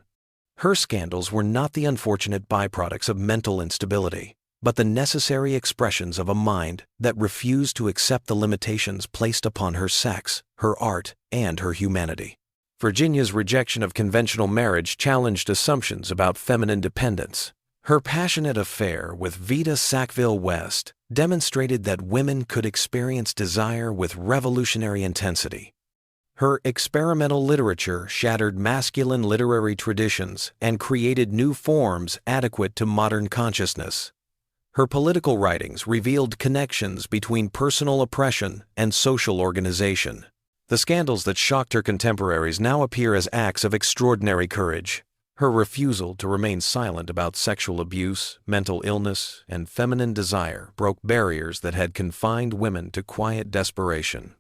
Her scandals were not the unfortunate byproducts of mental instability, but the necessary expressions of a mind that refused to accept the limitations placed upon her sex, her art, and her humanity. Virginia's rejection of conventional marriage challenged assumptions about feminine dependence. Her passionate affair with Vita Sackville-West demonstrated that women could experience desire with revolutionary intensity. Her experimental literature shattered masculine literary traditions and created new forms adequate to modern consciousness. Her political writings revealed connections between personal oppression and social organization. The scandals that shocked her contemporaries now appear as acts of extraordinary courage. Her refusal to remain silent about sexual abuse, mental illness, and feminine desire broke barriers that had confined women to quiet desperation.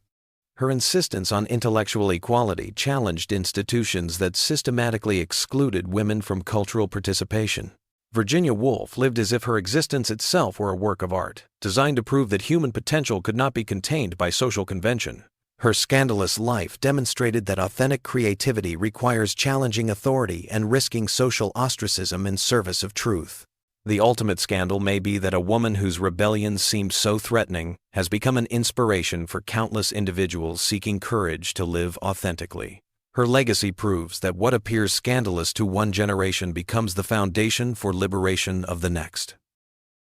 Her insistence on intellectual equality challenged institutions that systematically excluded women from cultural participation. Virginia Woolf lived as if her existence itself were a work of art, designed to prove that human potential could not be contained by social convention. Her scandalous life demonstrated that authentic creativity requires challenging authority and risking social ostracism in service of truth. The ultimate scandal may be that a woman whose rebellion seemed so threatening has become an inspiration for countless individuals seeking courage to live authentically. Her legacy proves that what appears scandalous to one generation becomes the foundation for liberation of the next.